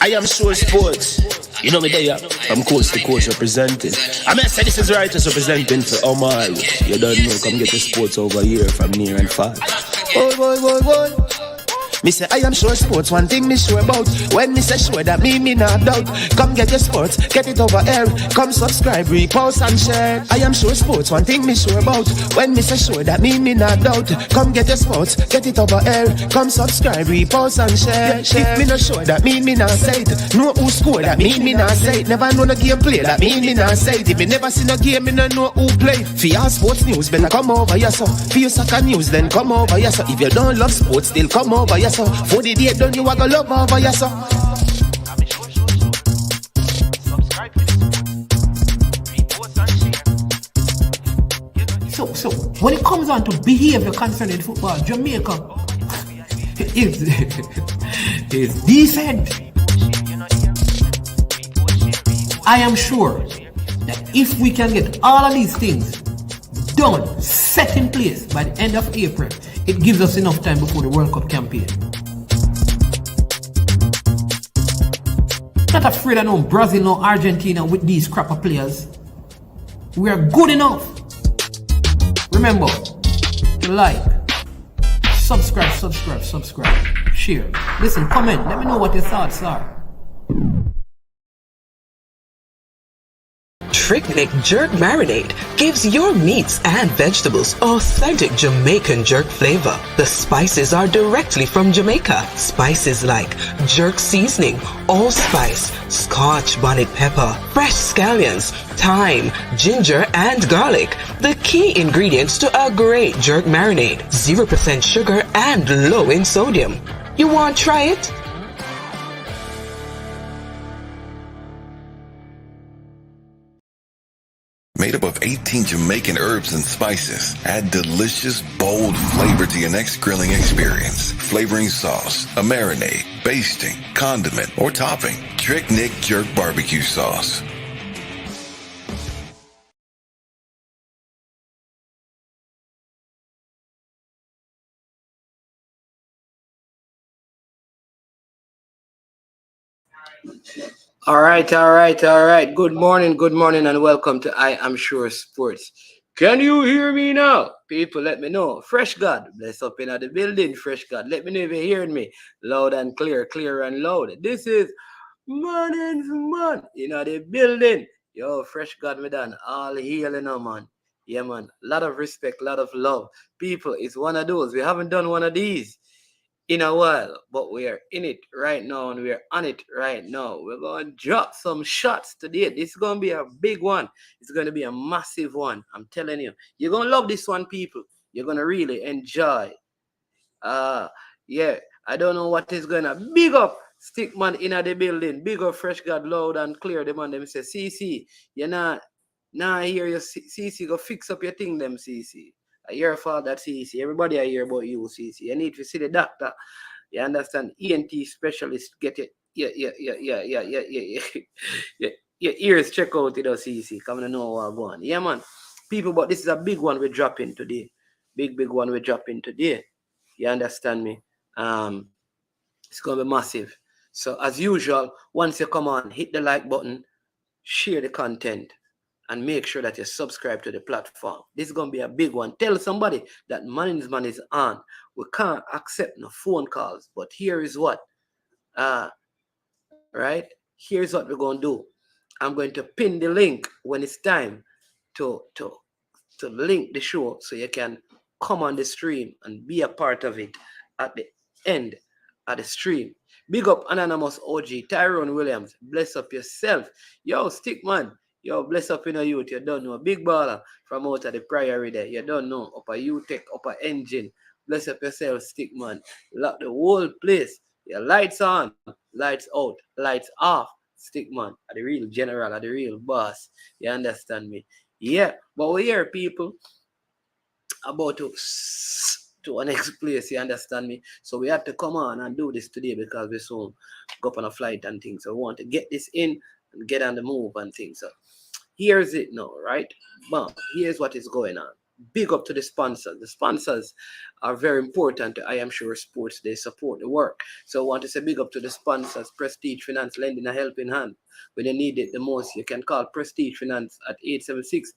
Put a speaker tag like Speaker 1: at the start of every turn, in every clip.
Speaker 1: I am sure sports. You know me there, I'm coast to coast representing. I mean, I say this is righteous representing for Omar. You don't know, come get the sports over here from near and far. Boy. Me say I am sure sports, one thing me sure about. When me say sure, that me not doubt. Come get your sports, get it over here. Come subscribe, repost and share. I am sure sports, one thing me sure about. When me say sure, that me not doubt. Come get your sports, get it over here. Come subscribe, repost and share. If me not sure, that me not say it. Know who score, that me not say it. Never know no game play, that me not say it. If me never see no game, me no know who play. For your sports news, better come over here so. For your soccer news, then come over here so. If you don't love sports, still come over here so. For the day done, you a go love over here so.
Speaker 2: So when it comes on to behavior concerning football, Jamaica is decent. I am sure that if we can get all of these things done, set in place by the end of April, it gives us enough time before the World Cup campaign. Not afraid of no Brazil, no Argentina with these crap of players. We are good enough. Remember, like, subscribe, share. Listen, comment, let me know what your thoughts are.
Speaker 3: Trick-Nick Jerk Marinade gives your meats and vegetables authentic Jamaican jerk flavor. The spices are directly from Jamaica. Spices like jerk seasoning, allspice, Scotch bonnet pepper, fresh scallions, thyme, ginger, and garlic. The key ingredients to a great jerk marinade. 0% sugar and low in sodium. You want to try it?
Speaker 4: Made up of 18 Jamaican herbs and spices, add delicious, bold flavor to your next grilling experience. Flavoring sauce, a marinade, basting, condiment, or topping. Trick-Nick Jerk Barbecue Sauce.
Speaker 5: All right. Good morning, and welcome to I Am Sure Sports. Can you hear me now? People, let me know. Fresh God, bless up in the building. Fresh God, let me know if you're hearing me. Loud and clear and loud. This is Morning's Man in the building. Yo, Fresh God, me done. All healing, man. Yeah, man. Lot of respect, lot of love. People, it's one of those. We haven't done one of these in a while, but we are in it right now and we are on it right now. We're going to drop some shots today. This is going to be a big one. It's going to be a massive one. I'm telling you. You're going to love this one, people. You're going to really enjoy. Yeah, I don't know what is going to big up Stickman in the building. Big up Fresh God, loud and clear. The man them say, CC, you're not hear your CC, go fix up your thing, them CC. I hear about that, CC. Everybody I hear about you, CC. You need to see the doctor. You understand? ENT specialist, get it. Yeah. Your ears check out, CC. Come to know what going on. Yeah, man. People, but this is a big one we're dropping today. Big one we're dropping today. You understand me? It's gonna be massive. So as usual, once you come on, hit the like button, share the content, and make sure that you subscribe to the platform. This is going to be a big one. Tell somebody that Morning's Man is on. We can't accept no phone calls, but here is what. Right? Here's what we're going to do. I'm going to pin the link when it's time to link the show so you can come on the stream and be a part of it at the end of the stream. Big up Anonymous OG, Tyrone Williams. Bless up yourself. Yo, Stickman. Yo, bless up in a youth, you don't know. Big baller from out of the Priory there. You don't know. Upper U-Tech, upper engine. Bless up yourself, Stickman. Lock the whole place. Your lights on, lights out, lights off. Stickman, are the real general, are the real boss. You understand me? Yeah, but we hear people about to our next place, you understand me? So we had to come on and do this today because we soon go up on a flight and things. So we want to get this in and get on the move and things. So here's it now, right? Boom. Here's what is going on. big up to the sponsors. The sponsors are very important to I Am Sure Sports. They support the work. So I want to say big up to the sponsors, Prestige Finance, lending a helping hand. When you need it the most, you can call Prestige Finance at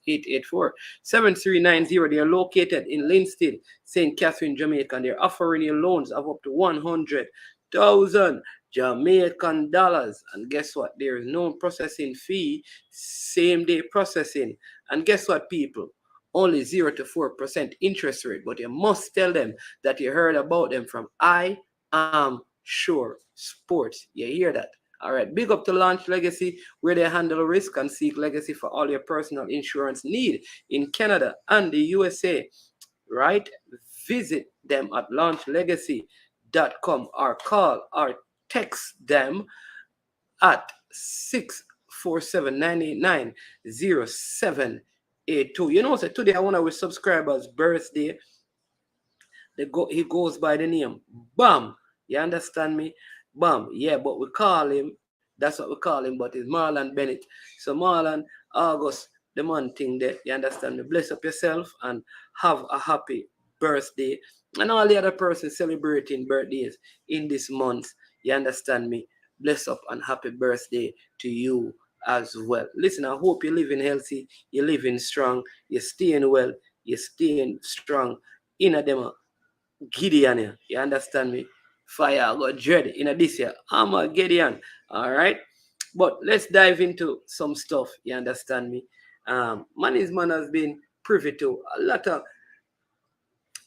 Speaker 5: 876-884-7390. They are located in Linstead, St. Catherine, Jamaica, and they're offering you loans of up to 100,000 Jamaican dollars. And guess what? There is no processing fee, same day processing. And guess what, people? Only 0 to 4% interest rate, but you must tell them that you heard about them from I Am Sure Sports. You hear that? All right, big up to Launch Legacy, where they handle risk and seek legacy for all your personal insurance need in Canada and the USA. Right? Visit them at launchlegacy.com or call or text them at 647-989-0782. You know, so today I want our subscribers' birthday. He goes by the name Bam. You understand me? Bam. Yeah, but we call him, that's what we call him, but it's Marlon Bennett. So Marlon, August, the month thing there. You understand me? Bless up yourself and have a happy birthday. And all the other persons celebrating birthdays in this month. You understand me? Bless up and happy birthday to you as well. Listen, I hope you're living healthy, you're living strong, you're staying well, you're staying strong in a demo. Gideon, you understand me? Fire got dread in this year. I'm a Gideon. All right. But let's dive into some stuff. You understand me? Man's man has been privy to a lot of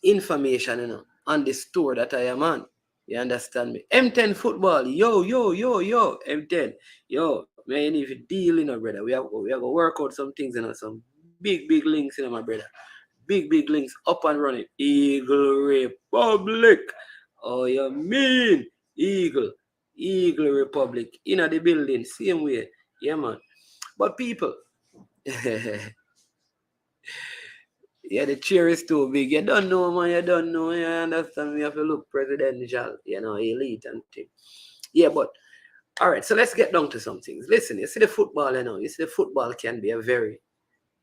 Speaker 5: information, on the store that I am on. You understand me? M10 football. Yo. M10. Yo, man, if you deal, brother, we have to work out some things, some big links, my brother. Big links up and running. Eagle Republic. Oh, you mean Eagle Republic in the building, same way. Yeah, man. But people, yeah, the chair is too big. You don't know, man. You don't know. You understand? You have to look presidential, elite and thing. Yeah, but all right. So let's get down to some things. Listen, you see the football, You see the football can be a very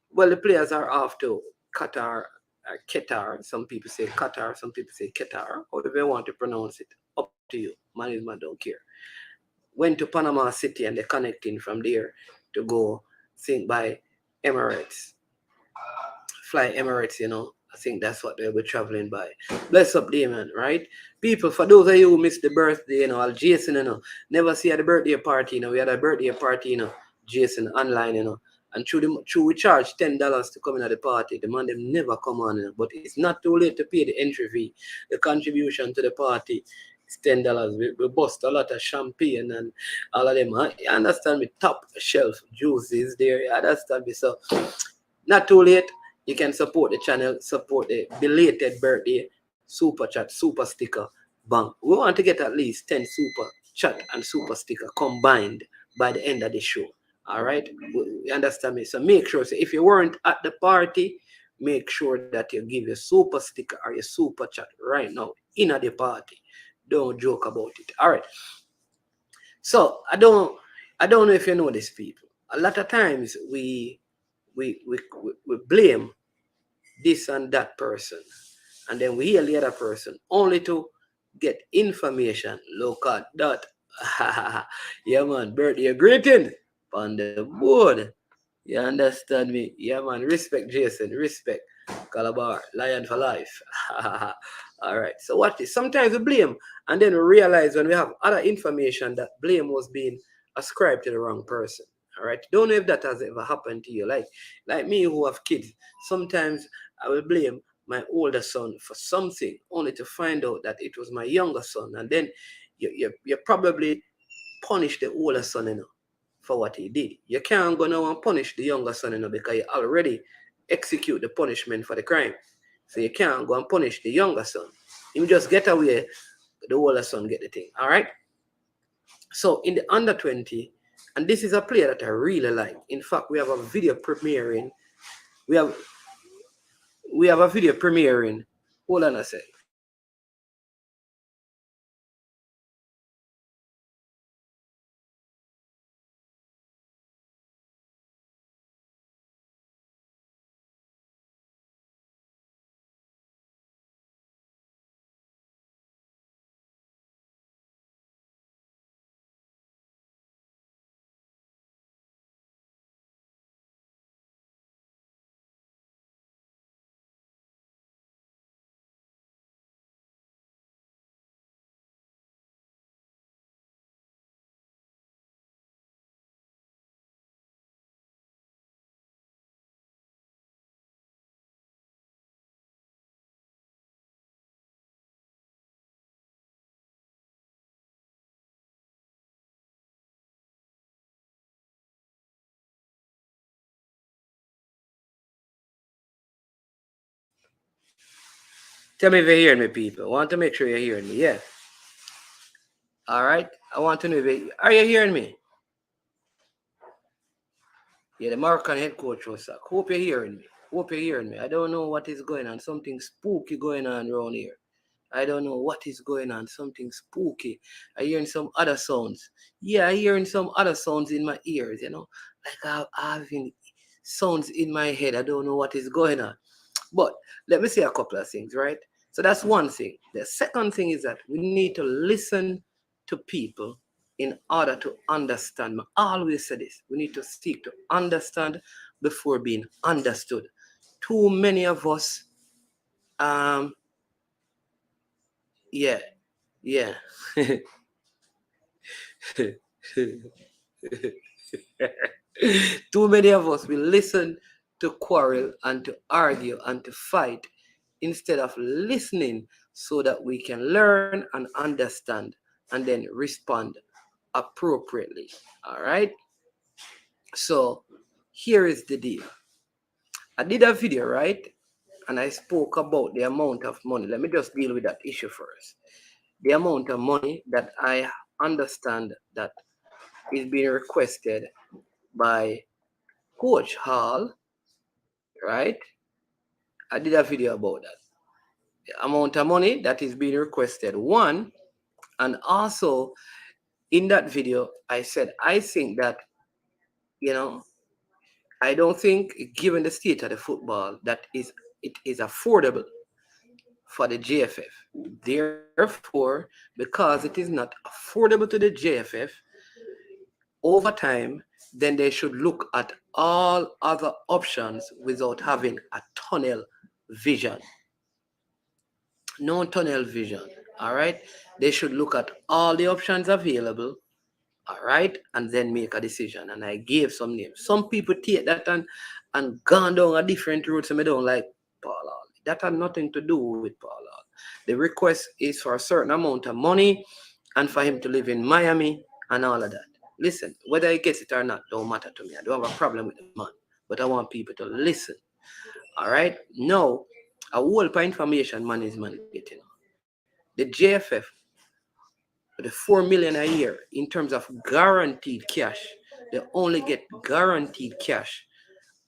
Speaker 5: well. The players are off to Qatar. Qatar, some people say Qatar, some people say Qatar, however you want to pronounce it, up to you. Management don't care. Went to Panama City and they're connecting from there to go think by Emirates. Fly Emirates, I think that's what they'll be traveling by. Bless up Damon, right? People, for those of you who missed the birthday, I'll Jason, never see at the birthday party, we had a birthday party, Jason online, and through we charge $10 to come in at the party. The man them never come on, but it's not too late to pay the entry fee. The contribution to the party is $10. We bust a lot of champagne and all of them. You understand me? Top shelf juices there. You understand me? So not too late. You can support the channel, support the belated birthday, super chat, super sticker, bang. We want to get at least 10 super chat and super sticker combined by the end of the show. All right, you understand me? So make sure, so if you weren't at the party, make sure that you give your super sticker or your super chat right now in at the party. Don't joke about it. All right. So I don't know if you know this, people. A lot of times we blame this and that person, and then we hear the other person only to get information. Look at that. Yeah, man. Birthday greeting on the board. You understand me? Yeah, man. Respect, Jason. Respect. Calabar. Lion for life. All right. So what is? Sometimes we blame, and then we realize when we have other information that blame was being ascribed to the wrong person. All right. Don't know if that has ever happened to you. Like me who have kids. Sometimes I will blame my older son for something only to find out that it was my younger son. And then you probably punish the older son, for what he did. You can't go now and punish the younger son, because you already execute the punishment for the crime. So you can't go and punish the younger son. You just get away, the older son get the thing. All right? So in the under 20, and this is a player that I really like. In fact, we have a video premiering. We have a video premiering. Hold on a sec. Tell me if you're hearing me, people. I want to make sure you're hearing me. Yeah. All right. I want to know are you hearing me? Yeah, the Moroccan head coach was like, hope you're hearing me. Hope you're hearing me. I don't know what is going on. Something spooky going on around here. I don't know what is going on. Something spooky. I hearing some other sounds. Yeah, I hearing some other sounds in my ears, Like I'm having sounds in my head. I don't know what is going on. But let me say a couple of things, right? So that's one thing. The second thing is that we need to listen to people in order to understand. I always say this. We need to seek to understand before being understood. Too many of us, yeah, yeah. Too many of us will listen to quarrel and to argue and to fight instead of listening so that we can learn and understand and then respond appropriately. All right. So here is the deal. I did a video, right? And I spoke about the amount of money. Let me just deal with that issue first. The amount of money that I understand that is being requested by Coach Hall, right? I did a video about that. The amount of money that is being requested, one, and also in that video, I said, I think that, I don't think, given the state of the football, that it is affordable for the JFF. Therefore, because it is not affordable to the JFF, over time, then they should look at all other options without having a tunnel vision. No tunnel vision. All right. They should look at all the options available. All right. And then make a decision. And I gave some names. Some people take that and gone down a different route. So I don't like Paul Hall. That had nothing to do with Paul Hall. The request is for a certain amount of money and for him to live in Miami and all of that. Listen, whether he gets it or not, don't matter to me. I don't have a problem with the man, but I want people to listen. All right. Now, a whole of information management getting. The JFF, the 4 million a year in terms of guaranteed cash, they only get guaranteed cash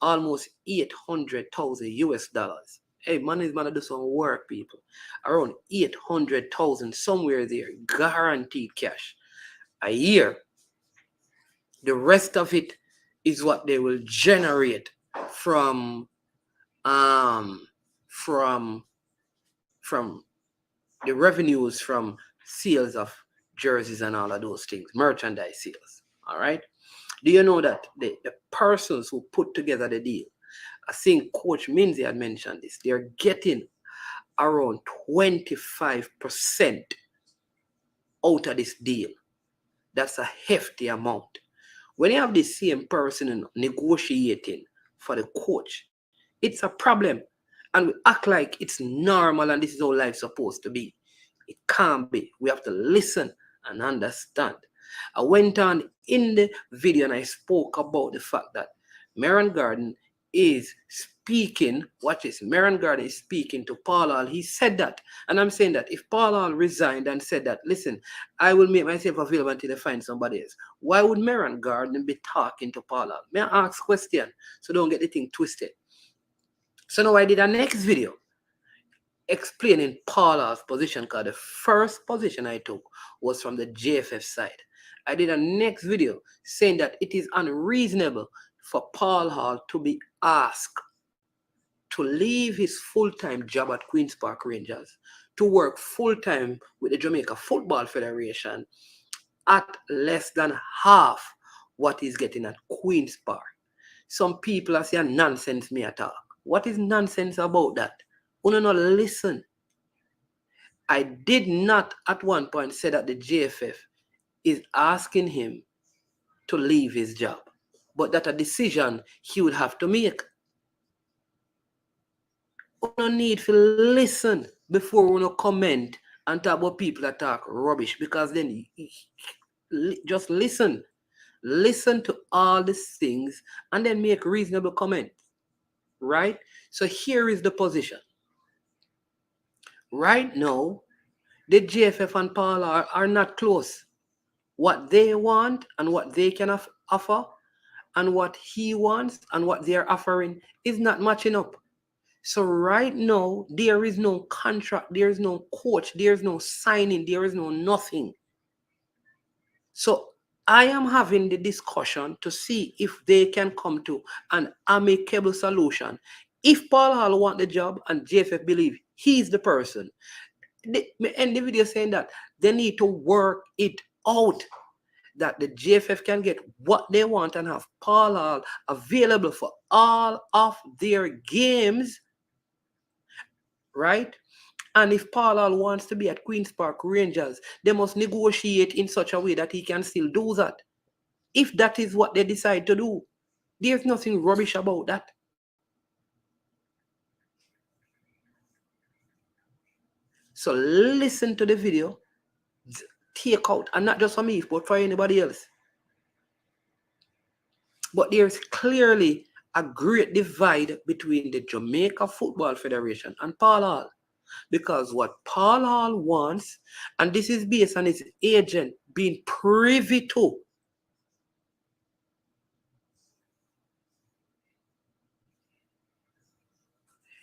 Speaker 5: almost 800,000 US dollars. Hey, man is gonna do some work, people. Around 800,000 somewhere there, guaranteed cash a year. The rest of it is what they will generate from the revenues from sales of jerseys and all of those things, merchandise sales. All right. Do you know that the persons who put together the deal, I think Coach Minzy had mentioned this, they're getting around 25% out of this deal. That's a hefty amount. When you have the same person negotiating for the coach, it's a problem. And we act like it's normal and this is how life's supposed to be. It can't be. We have to listen and understand. I went on in the video and I spoke about the fact that Merron Garden is speaking, watch this, Merron Garden is speaking to Paul Hall. He said that. And I'm saying that if Paul Hall resigned and said that, listen, I will make myself available until they find somebody else. Why would Merron Garden be talking to Paul Hall? May I ask question so don't get the thing twisted. So now I did a next video explaining Paul Hall's position because the first position I took was from the JFF side. I did a next video saying that it is unreasonable for Paul Hall to be asked to leave his full-time job at Queen's Park Rangers to work full-time with the Jamaica Football Federation at less than half what he's getting at Queen's Park. Some people are saying nonsense me at all. What is nonsense about that? You not listen. I did not at one point say that the JFF is asking him to leave his job, but that a decision he would have to make. We don't need to listen before we comment and talk about people that talk rubbish, because then just listen. Listen to all these things and then make reasonable comment. Right? So here is the position. Right now, the JFF and Paul are not close. What they want and what they can offer and what he wants and what they're offering is not matching up. So right now, there is no contract, there is no coach, there is no signing, there is no nothing. So I am having the discussion to see if they can come to an amicable solution. If Paul Hall want the job and JFF believe he's the person, me end the video saying that they need to work it out, that the JFF can get what they want and have Paul Hall available for all of their games, right? And if Paul Hall wants to be at Queen's Park Rangers, they must negotiate in such a way that he can still do that. If that is what they decide to do, there's nothing rubbish about that. So listen to the video, take out, and not just for me, but for anybody else. But there's clearly a great divide between the Jamaica Football Federation and Paul Hall. Because what Paul Hall wants, and this is based on his agent being privy to,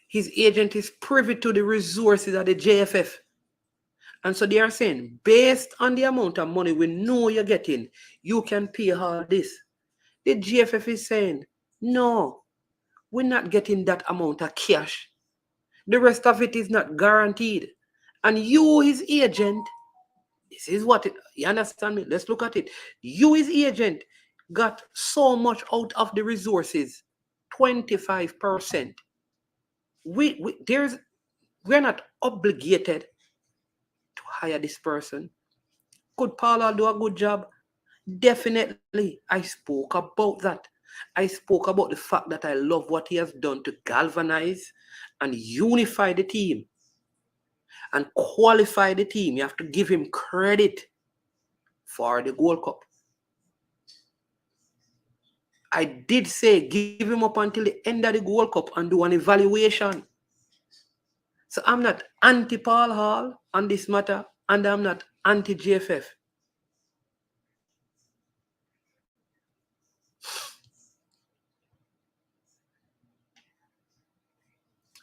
Speaker 5: his agent is privy to the resources of the JFF. And so they are saying, based on the amount of money we know you're getting, you can pay all this. The GFF is saying, no, we're not getting that amount of cash. The rest of it is not guaranteed. And you, his agent, this is what it, you understand me? Let's look at it. You, his agent, got so much out of the resources, 25%. We're not obligated to hire this person. Could Paula do a good job? Definitely. I spoke about that. I spoke about the fact that I love what he has done to galvanize and unify the team and qualify the team. You have to give him credit for the Gold Cup. I did say give him up until the end of the Gold Cup and do an evaluation. So I'm not anti-Paul Hall on this matter, and I'm not anti-JFF.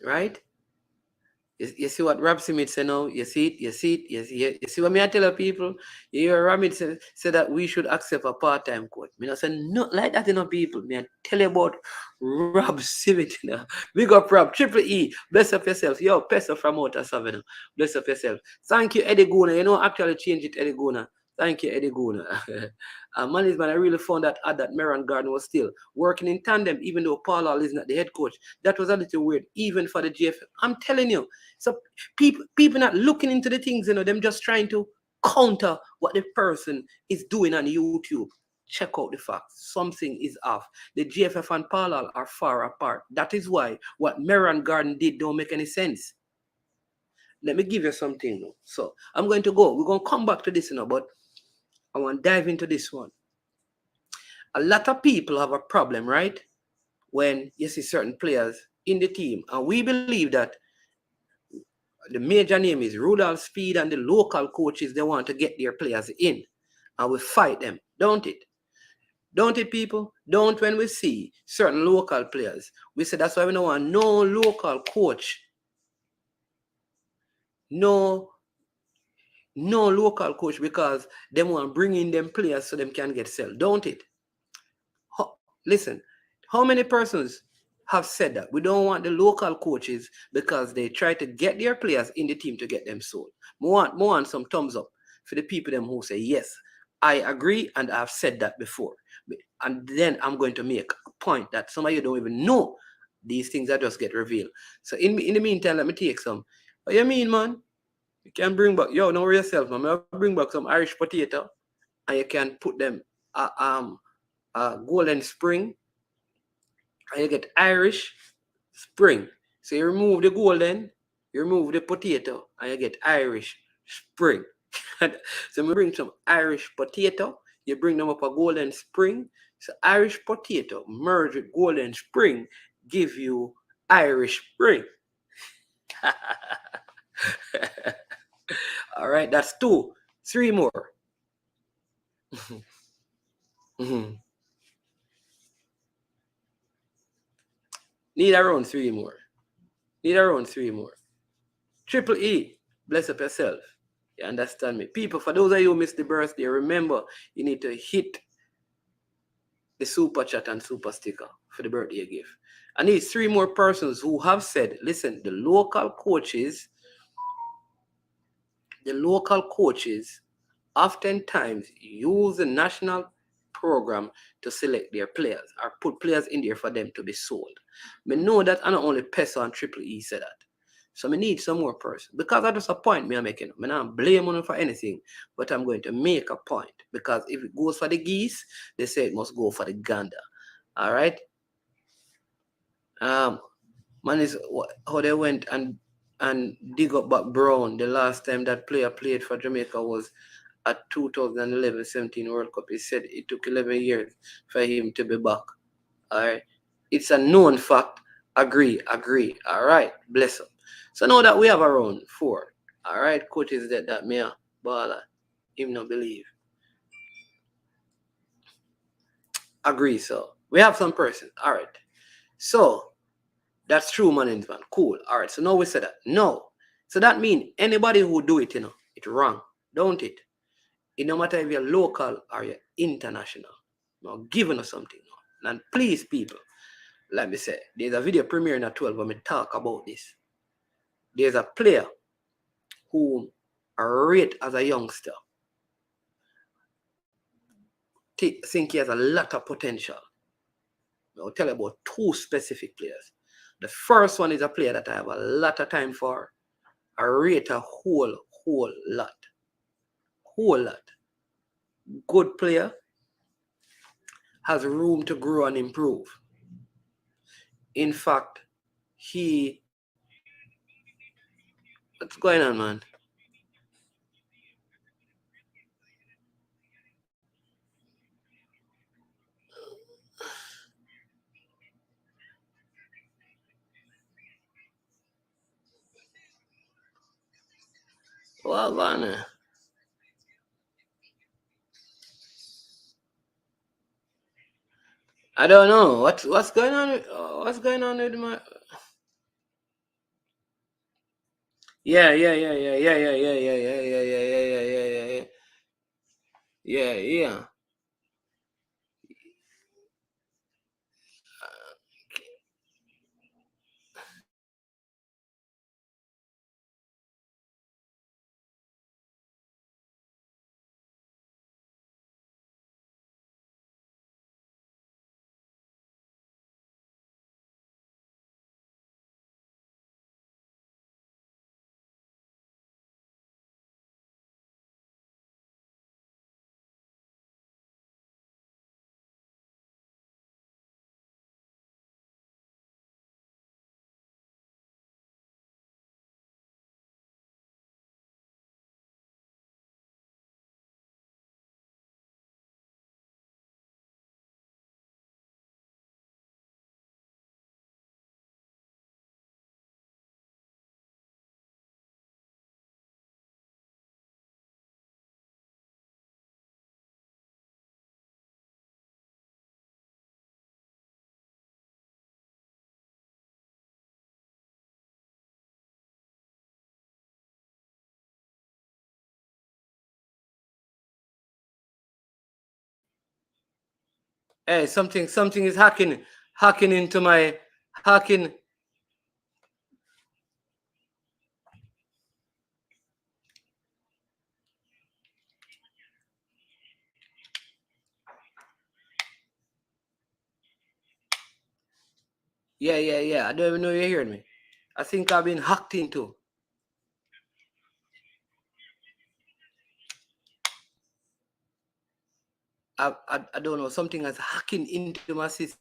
Speaker 5: Right? You see what Rob Smith said now? You see it? You see what me I tell people? You hear Rob say that we should accept a part-time coach. Me not say not like that, people. Me I tell you about Rob Smith. Big up Rob, Triple E. Bless up yourself. Yo, Pesa from Outer Savannah. Bless up yourself. Thank you, Eddie Guna. You know, actually change it, Eddie Guna. Thank you, Eddie Guna. Management, I really found that Merron Garden was still working in tandem, even though Paul Hall is not the head coach. That was a little weird, even for the GFF. I'm telling you. So people not looking into the things, them just trying to counter what the person is doing on YouTube. Check out the facts. Something is off. The GFF and Paul Hall are far apart. That is why what Merron Garden did don't make any sense. Let me give you something. So I'm going to go. We're going to come back to this, but I want to dive into this one. A lot of people have a problem, right? When you see certain players in the team. And we believe that the major name is Rudolph Speed and the local coaches, they want to get their players in. And we fight them, don't it? Don't it, people? Don't when we see certain local players. We say that's why we don't want no local coach. No local coach, because they want to bring in them players so them can get sold, don't it? Listen, how many persons have said that we don't want the local coaches because they try to get their players in the team to get them sold? More want some thumbs up for the people them who say yes, I agree, and I've said that before. And then I'm going to make a point that some of you don't even know these things that just get revealed. So in the meantime, let me take some. What you mean, man? You can bring back, don't worry yourself, man. I'll bring back some Irish potato and you can put them Golden Spring and you get Irish Spring. So you remove the golden, you remove the potato and you get Irish Spring. So we bring some Irish potato, you bring them up a Golden Spring. So Irish potato merge with Golden Spring give you Irish Spring. All right, that's 2. 3 more. Need around 3 more. Triple E, bless up yourself. You understand me? People, for those of you who missed the birthday, remember, you need to hit the super chat and super sticker for the birthday gift. I need 3 more persons who have said, listen, the local coaches oftentimes use the national program to select their players or put players in there for them to be sold. I know that I not only Peso and Triple E said that. So I need some more person. Because that's just a point I'm making. I'm not blaming them for anything, but I'm going to make a point. Because if it goes for the geese, they say it must go for the gander. All right? Man is how they went and dig up back Brown. The last time that player played for Jamaica was at 2011-17 World Cup. He said it took 11 years for him to be back. All right. It's a known fact. Agree. All right. Bless him. So now that we have around 4. All right. Coaches that me a baller. Him not believe. Agree. So we have some person. All right. So that's true management. Cool. All right. So now we said that. No. So that means anybody who do it, it's wrong. Don't it? It no matter if you're local or you're international. Now giving us something. And please, people, let me say, there's a video premiering at 12 when we talk about this. There's a player who I rate as a youngster. Think he has a lot of potential. I'll tell you about 2 specific players. The first one is a player that I have a lot of time for. I rate a whole lot. Good player. Has room to grow and improve. In fact, what's going on, man? Well, man. I don't know what's going on. What's going on with my? Yeah. Hey, something is hacking into my hacking. Yeah. I don't even know you're hearing me. I think I've been hacked into. I don't know. Something is hacking into my system.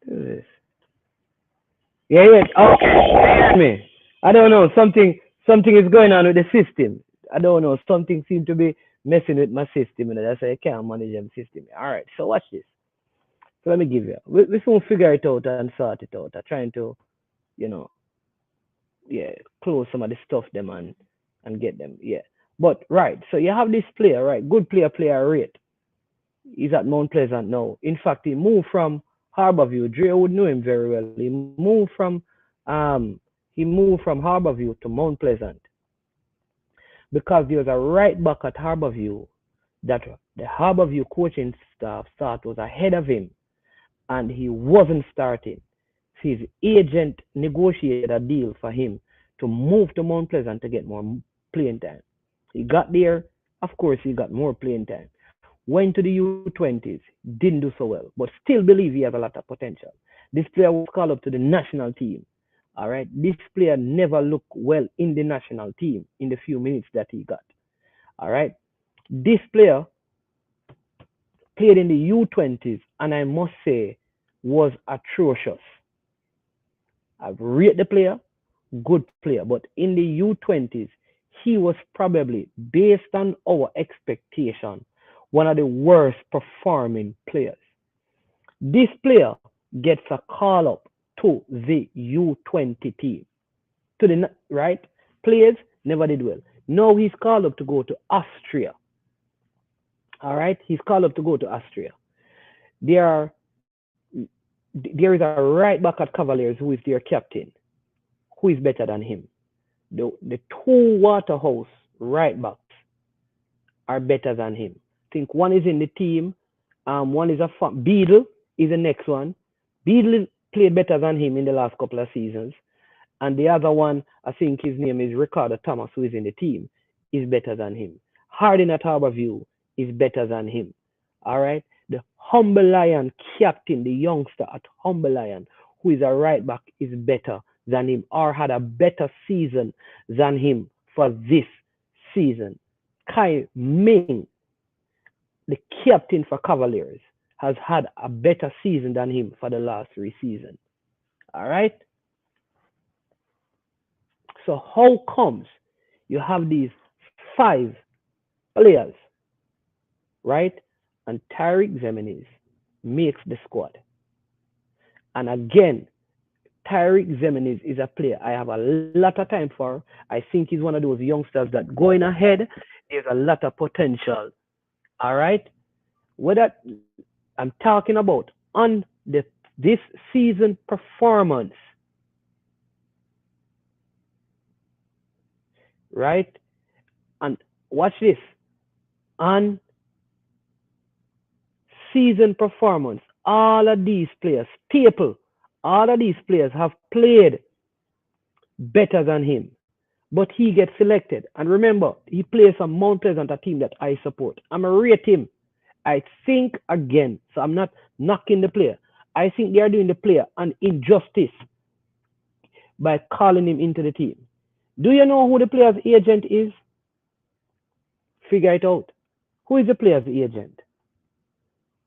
Speaker 5: Do this.
Speaker 6: Yeah, yeah. Okay, hear me. I don't know. Something is going on with the system. I don't know. Something seems to be messing with my system, and that's why I can't manage them system. All right. So watch this. So let me give you. We soon figure it out and sort it out. I'm trying to, you know, yeah, close some of the stuff them and get them. Yeah. But right. So you have this player, right? Good player rate. He's at Mount Pleasant now. In fact, he moved from Harborview. Dre would know him very well. Um he moved from Harborview to Mount Pleasant because there was a right back at Harborview that the Harborview coaching staff thought was ahead of him and he wasn't starting. So his agent negotiated a deal for him to move to Mount Pleasant to get more playing time. He got there, of course, he got more playing time. Went to the U20s, didn't do so well, but still believe he has a lot of potential. This player was called up to the national team. All right, this player never looked well in the national team in the few minutes that he got. All right, this player played in the U20s, and I must say was atrocious. I've rated the player, good player, but in the U20s, he was probably, based on our expectation, one of the worst performing players. This player gets a call up to the U20 team, to the right. Players never did well. Now he's called up to go to Austria. All right, he's called up to go to Austria. There are there is a right back at Cavaliers who is their captain, who is better than him. The two Waterhouse right backs are better than him. I think one is in the team. One is Beadle is the next one. Beadle played better than him in the last couple of seasons. And the other one, I think his name is Ricardo Thomas, who is in the team, is better than him. Harding at Harborview is better than him. All right. The Humble Lion captain, the youngster at Humble Lion, who is a right back, is better than him or had a better season than him for this season. Kai Ming, the captain for Cavaliers, has had a better season than him for the last 3 seasons. All right. So how comes you have these 5 players, right? And Tariq Zeminis makes the squad. And again, Tariq Zeminis is a player I have a lot of time for. I think he's one of those youngsters that going ahead, there's a lot of potential. All right. Whether I'm talking about on this season performance, right? And watch this. On season performance, all of these players, all of these players have played better than him. But he gets selected. And remember, he plays for Mount Pleasant, a team that I support. I'm going to rate him. I think again, so I'm not knocking the player. I think they are doing the player an injustice by calling him into the team. Do you know who the player's agent is? Figure it out. Who is the player's agent?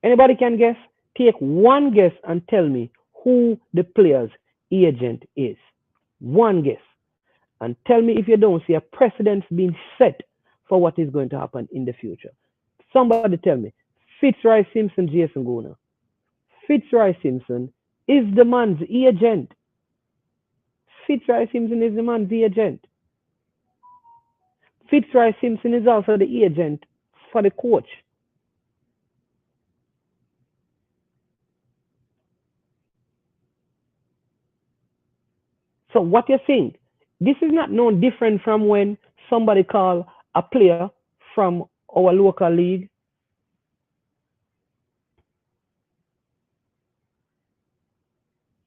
Speaker 6: Anybody can guess? Take one guess and tell me who the player's agent is. One guess. And tell me if you don't see a precedent being set for what is going to happen in the future. Somebody tell me. Fitzroy Simpson, Jason Gona. Fitzroy Simpson is the man's agent. Fitzroy Simpson is the man's agent. Fitzroy Simpson is also the agent for the coach. So what you think? This is not no different from when somebody call a player from our local league.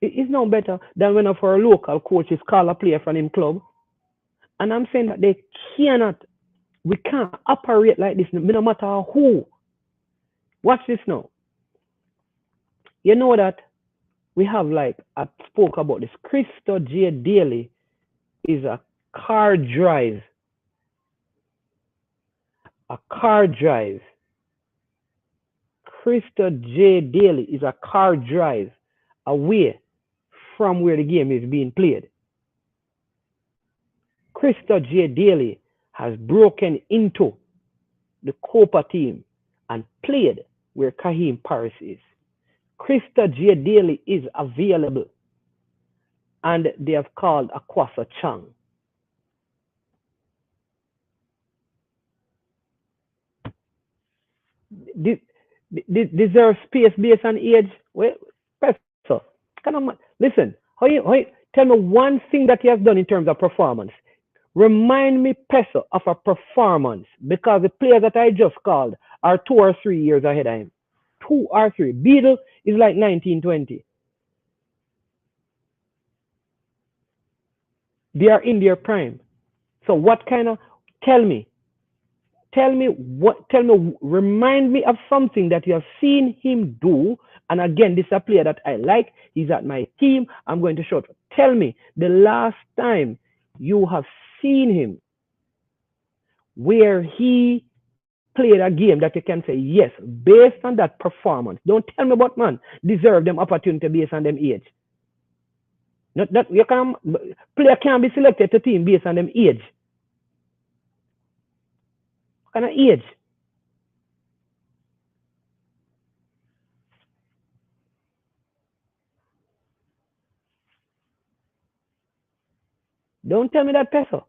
Speaker 6: It is no better than when our local coaches call a player from him club. And I'm saying that we can't operate like this no matter who. Watch this now. You know that we have, like, I spoke about this. Christo J. Daly is a car drive. A car drive. Christo J. Daly is a car drive away from where the game is being played. Krista J. Daly has broken into the Copa team and played where Kahim Paris is. Krista J. Daly is available, and they have called Akwasa Chang. Is there a space based on age? Well, Professor, listen. Tell me one thing that he has done in terms of performance. Remind me, Peso, of a performance, because the players that I just called are 2 or 3 years ahead of him. 2 or 3. Beadle is like 1920. They are in their prime. So what kind of, remind me of something that you have seen him do. And again, this is a player that I like. He's at my team. I'm going to show it. Tell me the last time you have seen him where he played a game that you can say, yes, based on that performance. Don't tell me about man deserve them opportunity based on them age. Not that you can player can't be selected to team based on them age. What kind of age? Don't tell me that, Peso.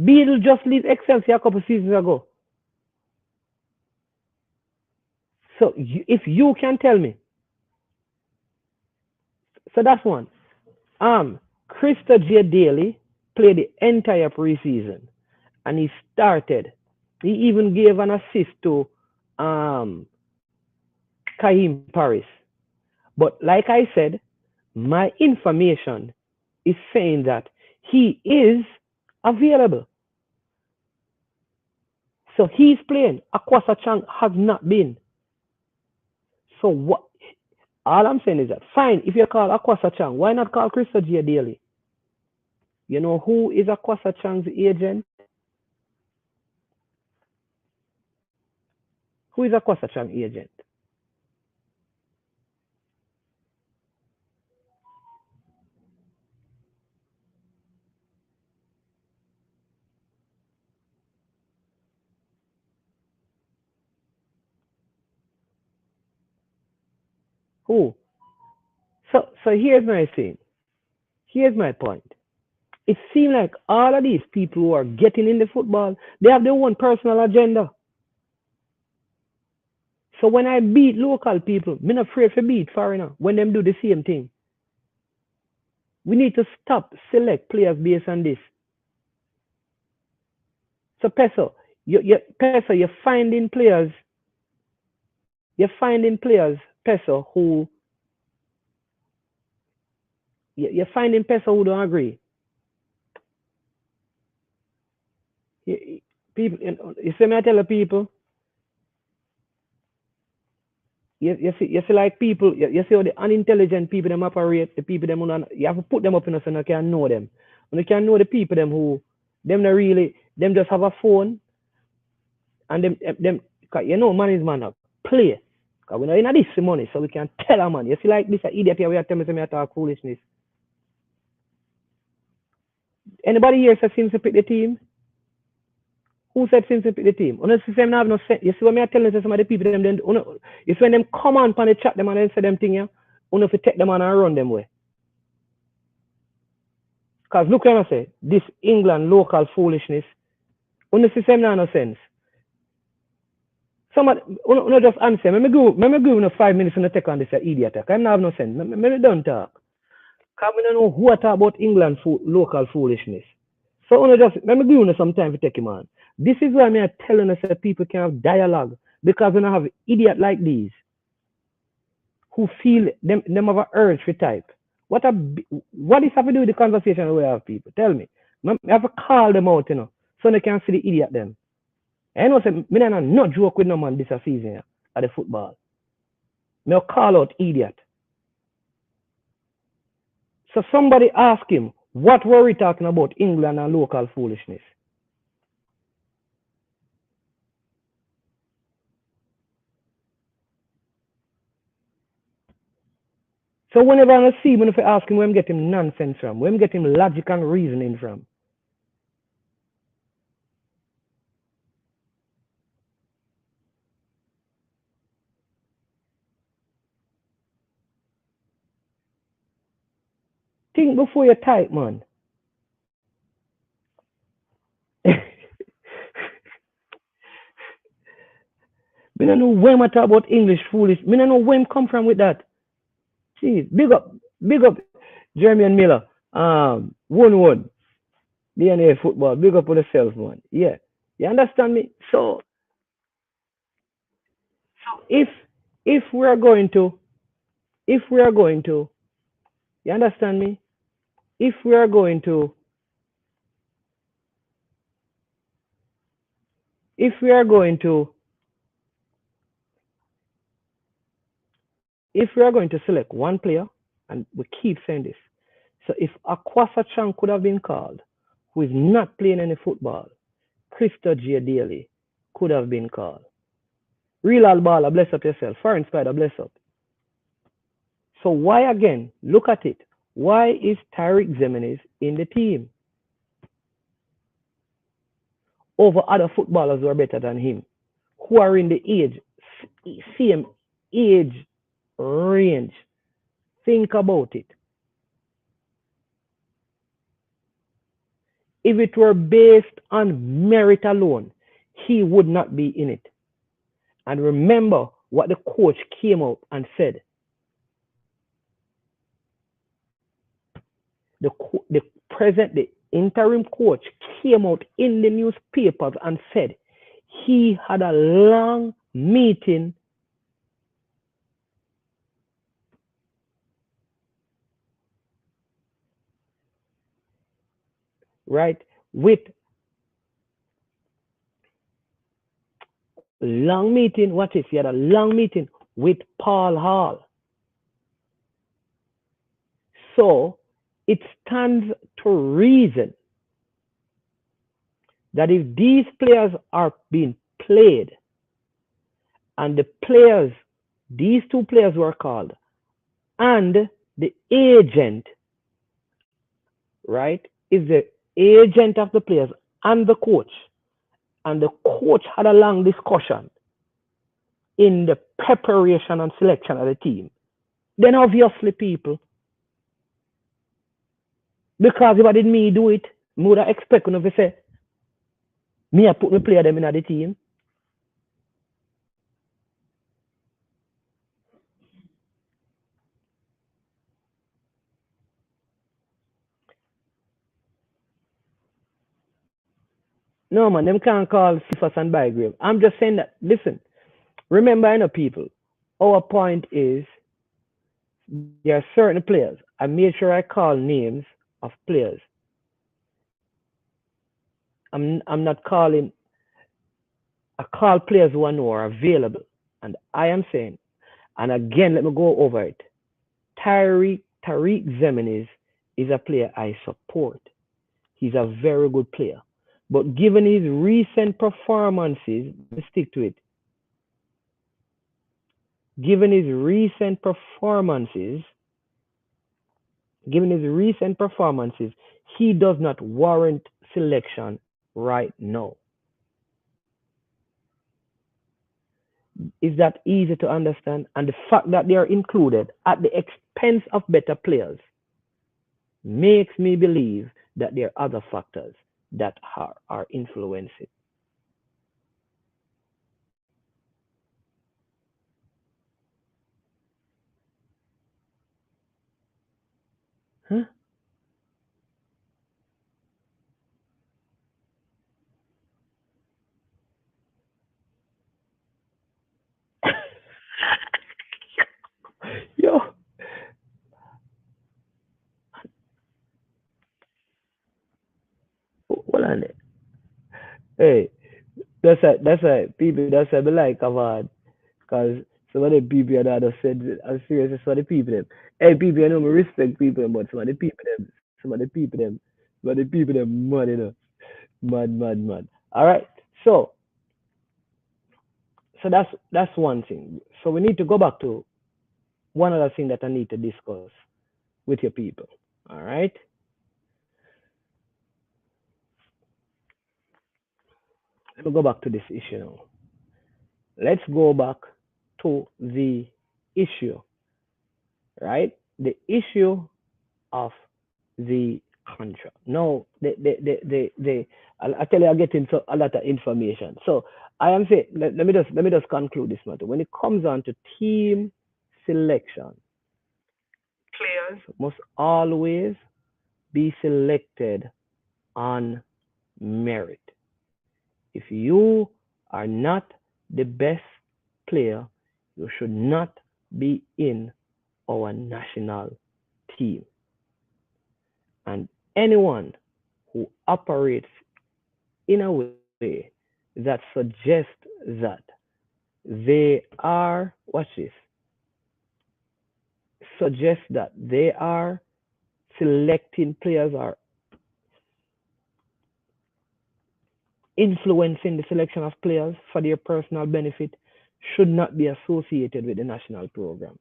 Speaker 6: Beadle just leave Excelsior a couple seasons ago. So if you can tell me, so that's one. Krista J. Daly played the entire preseason, and he started. He even gave an assist to Kahim Paris. But like I said, my information is saying that he is available. So he's playing. Akwasa Chang has not been. So what? All I'm saying is that, fine, if you call Akwasa Chang, why not call Krista J. Daly? You know who is Akwasa Chang's agent? Who is Akwasa Chang's agent? Who? So here's my thing. Here's my point. It seems like all of these people who are getting in the football, they have their own personal agenda. So when I beat local people, I'm not afraid to beat foreigner when them do the same thing. We need to stop select players based on this. So Peso, you're finding players, Peso, who you're finding Peso who don't agree. People, you see me I tell the people, you see like people, you see how the unintelligent people them operate, the people them you have to put them up in us and you can know them. And you can know the people them who them not really, them just have a phone and them you know man is man up. Play. Because we know in this money, so we can tell a man. You see like this idiot here we are telling me I talk foolishness. Anybody here says since to pick the team? Who said since to pick the team? You see them have no sense. You see what I tell you some of the people them then it's when them come on the chat them and then say them thing here, you have to take them on and run them way. Because look what I say, this England local foolishness, you see them no sense. Somebody, just answer. Let me give you 5 minutes and take on this idiot. I don't have no sense. Let me don't talk. Because I don't know who talk about England local foolishness. So let me give you some time to take him on. This is why I'm telling us that people can have dialogue. Because we don't have idiot like these who feel them have an urge for type. What is have to do with the conversation we have, people? Tell me. I have to call them out, so they can see the idiot them. I know say me not joke with no man this season here, at the football. Me call out idiot. So somebody ask him, what were we talking about England and local foolishness? So whenever I see him, if I ask him where I'm getting nonsense from, where I'm getting logic and reasoning from. Think before you type, man. Me don't know where I talk about English foolish. Me don't know where I'm come from with that. Jeez, big up, Jeremy and Miller. 1-1. DNA football. Big up on yourself, man. Yeah. You understand me? So if if we are going to if we are going to you understand me? If we are going to if we are going to if we are going to select one player, and we keep saying this, so if Akwasa Chang could have been called, who is not playing any football, Christo J. Daly could have been called. Real Albala, bless up yourself. Foreign Spider, bless up. So why again? Look at it. Why is Tariq Xemenes in the team over other footballers who are better than him, who are in the same age range? Think about it. If it were based on merit alone, he would not be in it. And remember what the coach came out and said. The interim coach came out in the newspapers and said he had a long meeting with he had a long meeting with Paul Hall. So it stands to reason that if these players are being played and these two players were called, and the agent, is the agent of the players and the coach, and the coach had a long discussion in the preparation and selection of the team, then obviously people, because if I did me do it, I would have expected to say, me I put my player them in the team. No man, them can't call Cephas and Bygrave. I'm just saying that, listen, remember, I know people, our point is there are certain players. I made sure I call names of players. I'm not calling, I call players who I know are available. And I am saying, and again, let me go over it. Tariq Xemenes is a player I support. He's a very good player. But given his recent performances, let's stick to it. Given his recent performances, he does not warrant selection right now. Is that easy to understand? And the fact that they are included at the expense of better players makes me believe that there are other factors that are influencing. Huh? Yo. Hold on there. Hey, that's people, that's a like about, because some of the people that have said, I'm serious, some of the people them. Hey, people, I know I respect people, but some of the people them, mad, mad. All right, so that's one thing. So we need to go back to one other thing that I need to discuss with your people. All right. Let me go back to this issue now. Let's go back to the issue, right? The issue of the contract. Now, I tell you, I get into a lot of information. So I am saying, let me just conclude this matter. When it comes on to team selection, players must always be selected on merit. If you are not the best player, you should not be in our national team. And anyone who operates in a way that suggests that they are, watch this, suggests that they are selecting players or influencing the selection of players for their personal benefit should not be associated with the national program.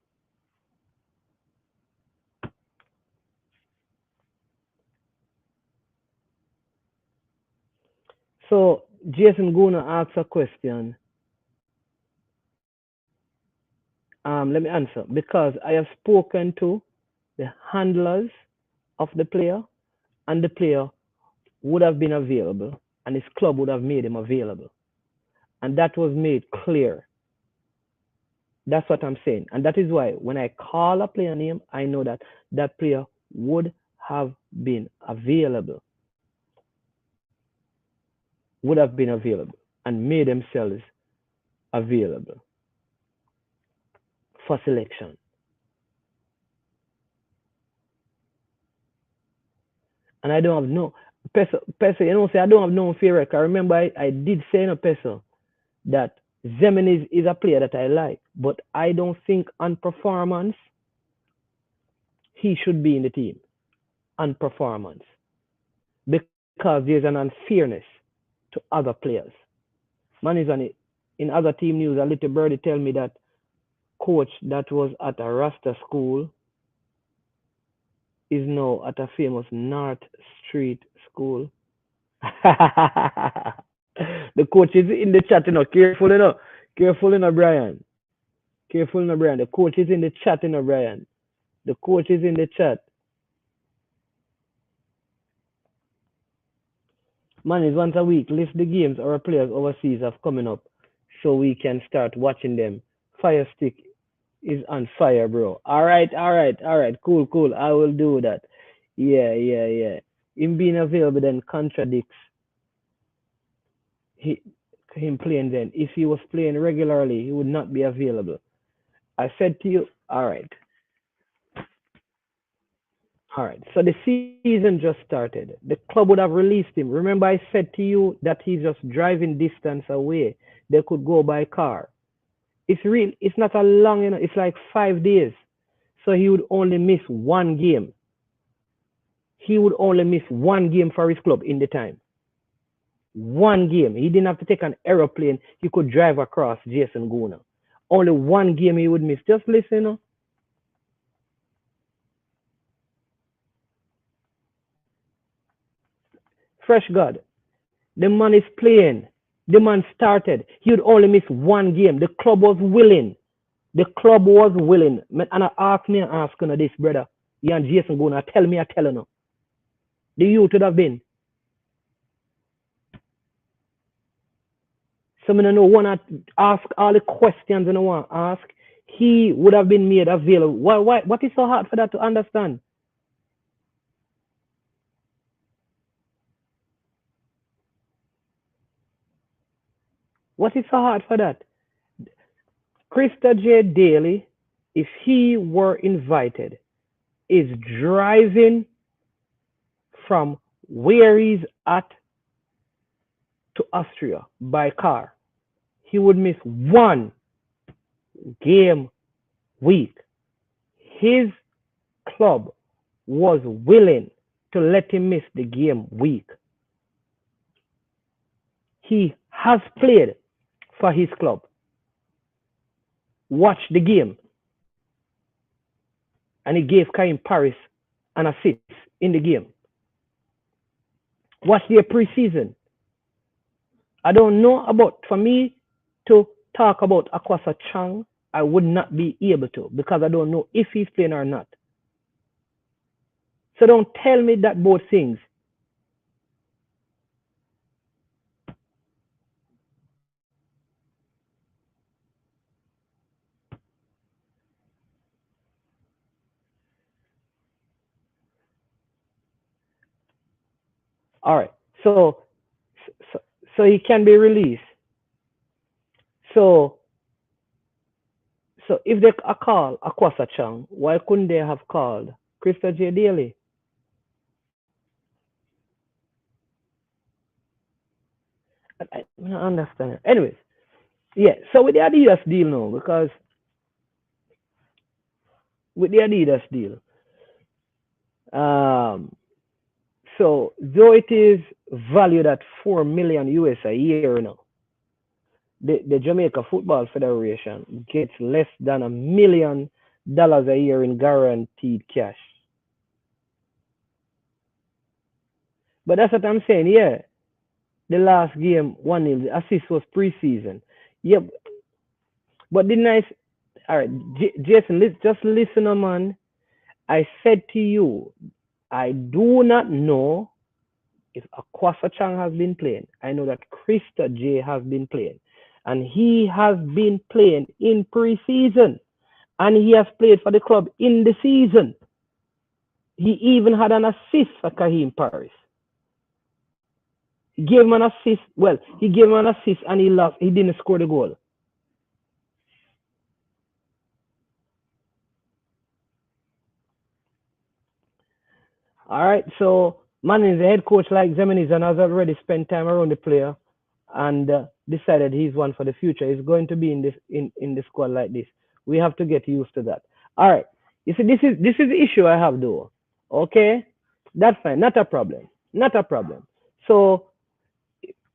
Speaker 6: So Jason Guna asks a question. Let me answer. Because I have spoken to the handlers of the player, and the player would have been available, and his club would have made him available. And that was made clear. That's what I'm saying. And that is why when I call a player name, I know that that player would have been available, and made themselves available for selection. And I don't have no Peso, say I don't have no fear. I remember I did say in a Peso that Zemin is a player that I like, but I don't think on performance he should be in the team on performance because there's an unfairness to other players. Man is on it. In other team news, a little birdie tell me that coach that was at a Rasta school is now at a famous North Street school. The coach is in the chat, Careful, Careful, Brian. Careful, Brian. The coach is in the chat, Brian. The coach is in the chat. Man is once a week. List the games our players overseas have coming up so we can start watching them. Fire Stick is on fire, bro. All right. Cool. I will do that. Yeah. Him being available then contradicts him playing then. If he was playing regularly, he would not be available. I said to you, all right. So the season just started. The club would have released him. Remember, I said to you that he's just driving distance away. They could go by car. It's real. It's not a long, it's like 5 days. So he would only miss one game. He would only miss one game for his club in the time. One game. He didn't have to take an aeroplane. He could drive across Jason Guna. Only one game he would miss. Just listen. Fresh God. The man is playing. The man started. He would only miss one game. The club was willing. And I ask this, brother. You and Jason Guna. Tell me, I tell you. The youth would have been. So I don't want to ask all the questions I want to ask. He would have been made available. Why? What is so hard for that to understand? What is so hard for that? Krista J. Daly, if he were invited, is driving from where he's at to Austria by car. He would miss one game week. His club was willing to let him miss the game week. He has played for his club. Watch the game. and he gave Kaim Paris an assist in the game. Watch their preseason. I don't know about, for me to talk about Akwasa Chang, I would not be able to because I don't know if he's playing or not. So don't tell me that both things. All right. So he can be released. So if they call Akwasa Chang, why couldn't they have called Krista J. Daly? I don't understand. Anyways, yeah. So with the Adidas deal now, because with the Adidas deal, so though it is valued at $4 million US a year now, the Jamaica Football Federation gets less than $1 million a year in guaranteed cash. But that's what I'm saying. Yeah, the last game 1-0. The assist was preseason. Yeah, but the nice. All right, Jason, just listen, man. I said to you, I do not know if Akwasa Chang has been playing. I know that Krista J has been playing. And he has been playing in preseason. And he has played for the club in the season. He even had an assist for Kaim Paris. He gave him an assist. Well, he gave him an assist and he lost. He didn't score the goal. All right, so Manning, the head coach like Zeminis, and has already spent time around the player and decided he's one for the future. He's going to be in the squad like this. We have to get used to that. All right, you see, this is the issue I have though. Okay, that's fine, not a problem, not a problem. So,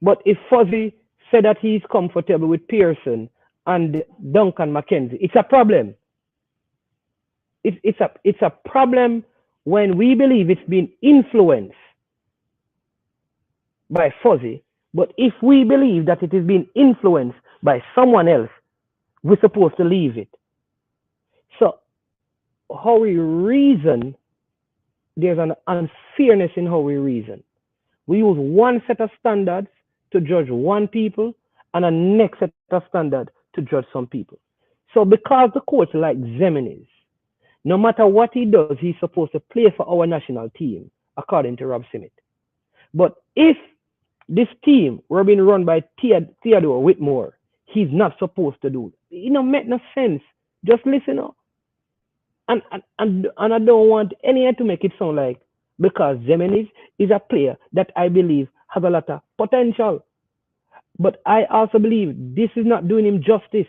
Speaker 6: but if Fuzzy said that he's comfortable with Pearson and Duncan McKenzie, it's a problem. It's a problem when we believe it's been influenced by Fuzzy, but if we believe that it is being influenced by someone else, we're supposed to leave it. So how we reason, there's an unfairness in how we reason. We use one set of standards to judge one people and a next set of standards to judge some people. So because the coach like Zeminis, no matter what he does, he's supposed to play for our national team, according to Rob Smith. But if this team were being run by Theodore Whitmore, he's not supposed to do it. It don't make no sense. Just listen up. And I don't want anyone to make it sound like because Zeminis is a player that I believe has a lot of potential. But I also believe this is not doing him justice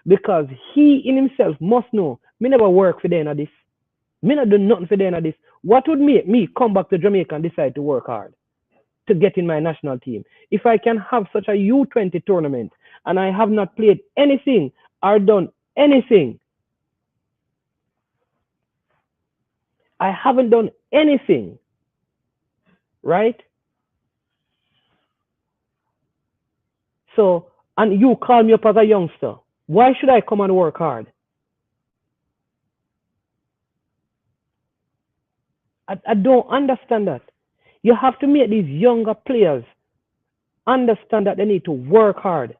Speaker 6: because he in himself must know, me never work for them at this. Me not do nothing for them at this. What would make me come back to Jamaica and decide to work hard to get in my national team? If I can have such a U20 tournament and I have not played anything or done anything, I haven't done anything, right? So, and you call me up as a youngster. Why should I come and work hard? I don't understand that. You have to make these younger players understand that they need to work hard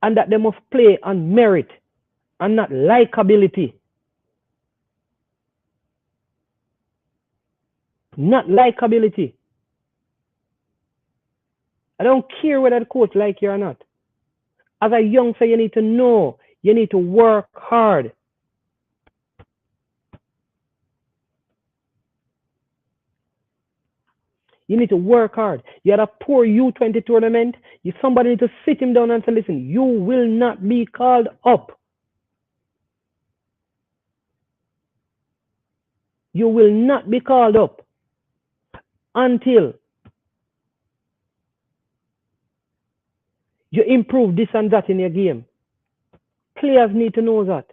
Speaker 6: and that they must play on merit and not likability. Not likability. I don't care whether the coach like you or not. As a youngster, you need to know, you need to work hard. You need to work hard. You had a poor U20 tournament. Somebody need to sit him down and say, listen, you will not be called up. You will not be called up until you improve this and that in your game. Players need to know that.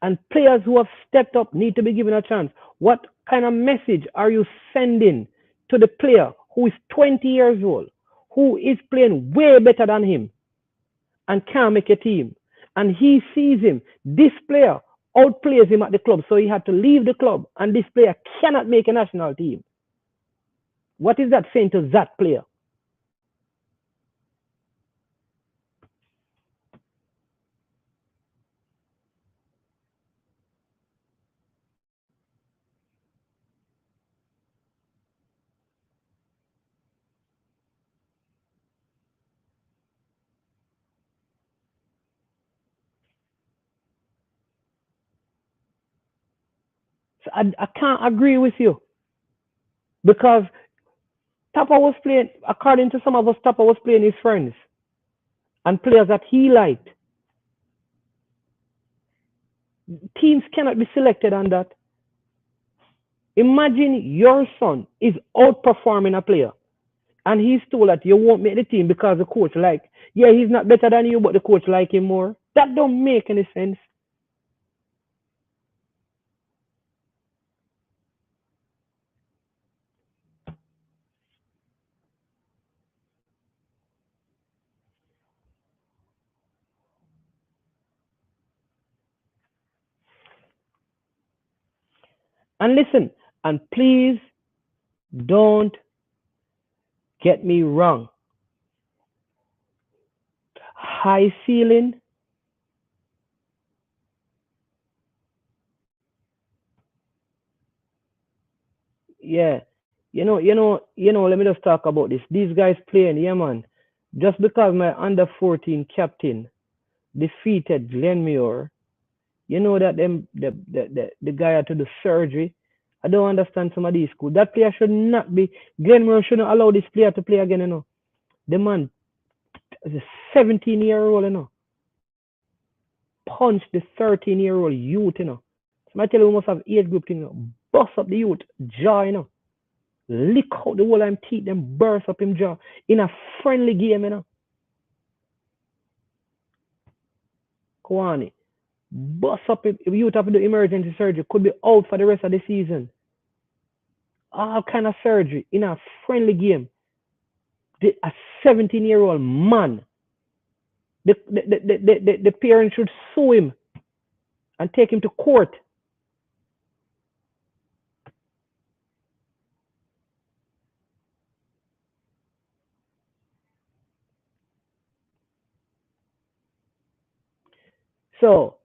Speaker 6: And players who have stepped up need to be given a chance. What kind of message are you sending to the player who is 20 years old, who is playing way better than him and can't make a team? And he sees him, this player outplays him at the club, so he had to leave the club, and this player cannot make a national team. What is that saying to that player? So I can't agree with you because Tapper was playing, according to some of us, Tapper was playing his friends and players that he liked. Teams cannot be selected on that. Imagine your son is outperforming a player and he's told that you won't make the team because the coach yeah, he's not better than you, but the coach like him more. That don't make any sense. And listen, and please don't get me wrong. High ceiling, yeah. Let me just talk about this. These guys playing, yeah, man. Just because my under 14 captain defeated Glenmuir, you know that the guy had to do surgery. I don't understand some of these schools. That player should not be. Glenmuir shouldn't allow this player to play again. The man is a 17-year-old. Punch the 13-year-old youth. So I tell you, we must have age group thing. Bust up the youth jaw. Lick out the whole of him teeth, then burst up him jaw in a friendly game. Kwani. Bust up if youth have to do emergency surgery, could be out for the rest of the season. All kind of surgery in a friendly game. A 17-year-old man, the parents should sue him and take him to court. So,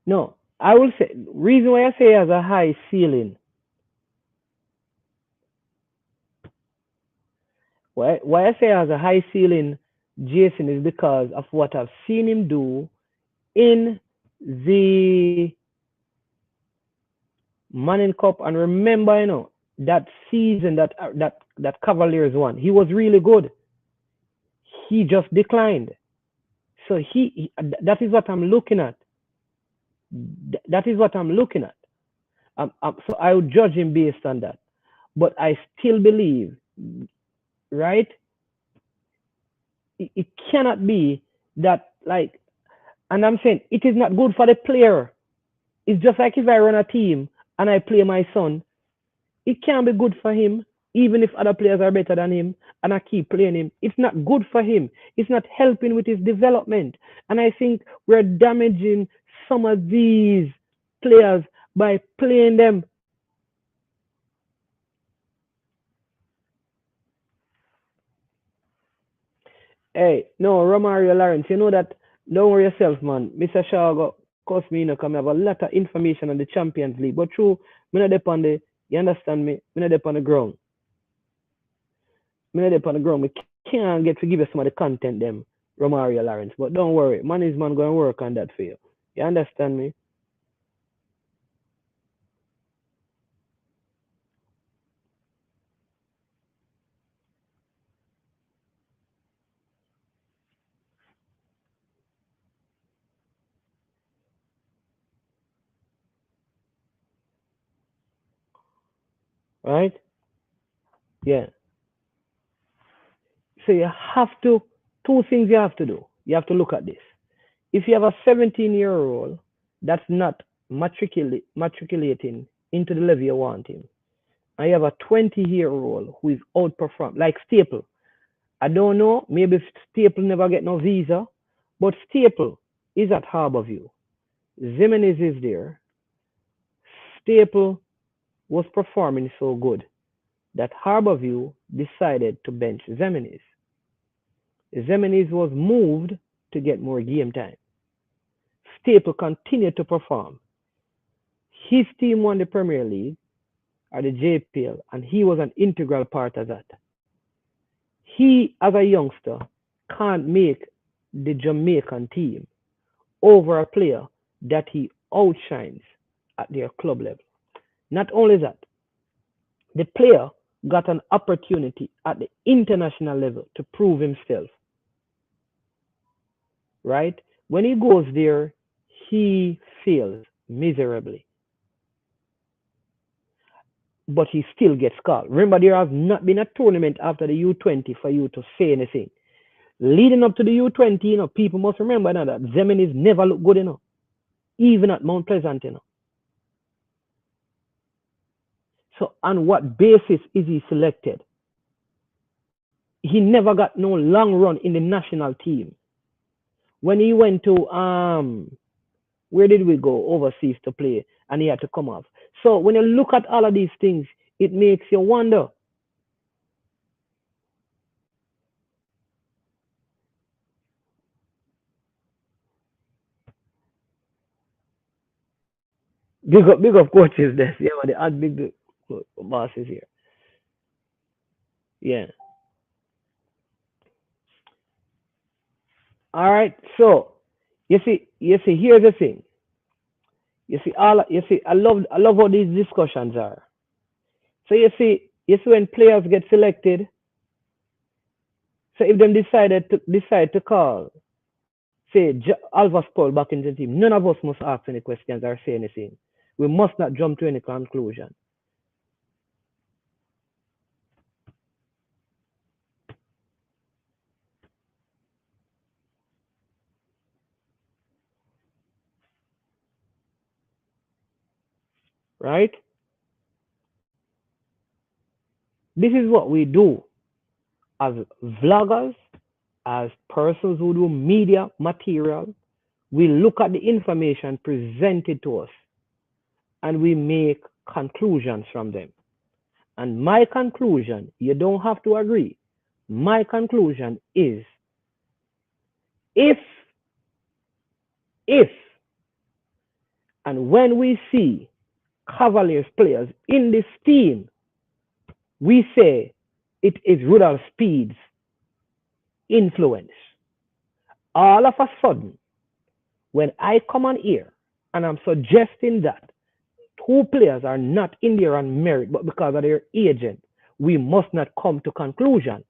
Speaker 6: no, I will say, reason why I say it has a high ceiling, why I say it has a high ceiling, Jason, is because of what I've seen him do in the Manning Cup. And remember, that season that Cavaliers won, he was really good. He just declined. So that is what I'm looking at. That is what I'm looking at. So I would judge him based on that. But I still believe, right? It cannot be that, and I'm saying it is not good for the player. It's just like if I run a team and I play my son, it can't be good for him, even if other players are better than him and I keep playing him. It's not good for him. It's not helping with his development. And I think we're damaging some of these players by playing them. Hey, no, Romario Lawrence, you know that, don't worry yourself, man. Mr. Shaw got cost me, come have a lot of information on the Champions League. But true, me not dep on the, you understand me? Me not dep on the ground. Me not dep on the ground. Me can't get to give you some of the content them, Romario Lawrence. But don't worry, man is man going to work on that for you. You understand me? Right? Yeah. So you have to, two things you have to do. You have to look at this. If you have a 17-year-old that's not matriculating into the level you want him, and you have a 20-year-old who is outperformed, like Staple. I don't know, maybe Staple never get no visa, but Staple is at Harborview. Zimenez is there. Staple was performing so good that Harborview decided to bench Zimenez. Zimenez was moved to get more game time. Staple continued to perform. His team won the Premier League or the JPL, and he was an integral part of that. He, as a youngster, can't make the Jamaican team over a player that he outshines at their club level. Not only that, the player got an opportunity at the international level to prove himself. Right? When he goes there, he fails miserably. But he still gets called. Remember, there has not been a tournament after the U20 for you to say anything. Leading up to the U20, you know, people must remember now that Zimenez never looked good enough, even at Mount Pleasant, you know. So on what basis is he selected? He never got no long run in the national team. When he went to where did we go overseas to play, and he had to come off. So when you look at all of these things, it makes you wonder. Big up coaches there. Yeah, but the big bosses here. Yeah. All right. So you see, here's the thing. I love how these discussions are. So you see when players get selected. So if them decide to call, say Alvas Paul back into the team, none of us must ask any questions or say anything. We must not jump to any conclusion. Right? This is what we do as vloggers, as persons who do media material. We look at the information presented to us and we make conclusions from them. And my conclusion, you don't have to agree. My conclusion is if and when we see Cavaliers players in this team, we say it is Rudolph Speed's influence. All of a sudden, when I come on here and I'm suggesting that two players are not in there on merit, but because of their agent, we must not come to conclusion.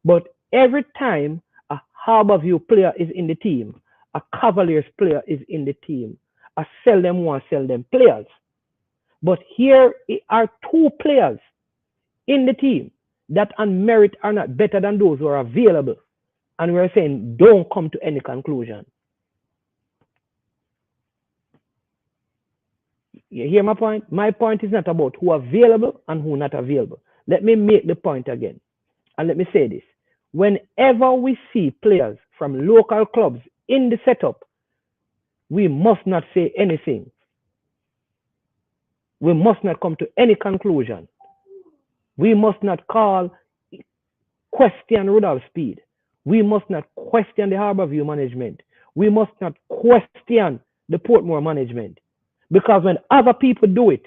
Speaker 6: But every time a Harborview player is in the team, a Cavaliers player is in the team, I sell them players. But here are two players in the team that on merit are not better than those who are available. And we're saying don't come to any conclusion. You hear my point? My point is not about who available and who not available. Let me make the point again. And let me say this. Whenever we see players from local clubs in the setup, we must not say anything. We must not come to any conclusion. We must not question Rudolph Speed. We must not question the Harborview management. We must not question the Portmore management. Because when other people do it,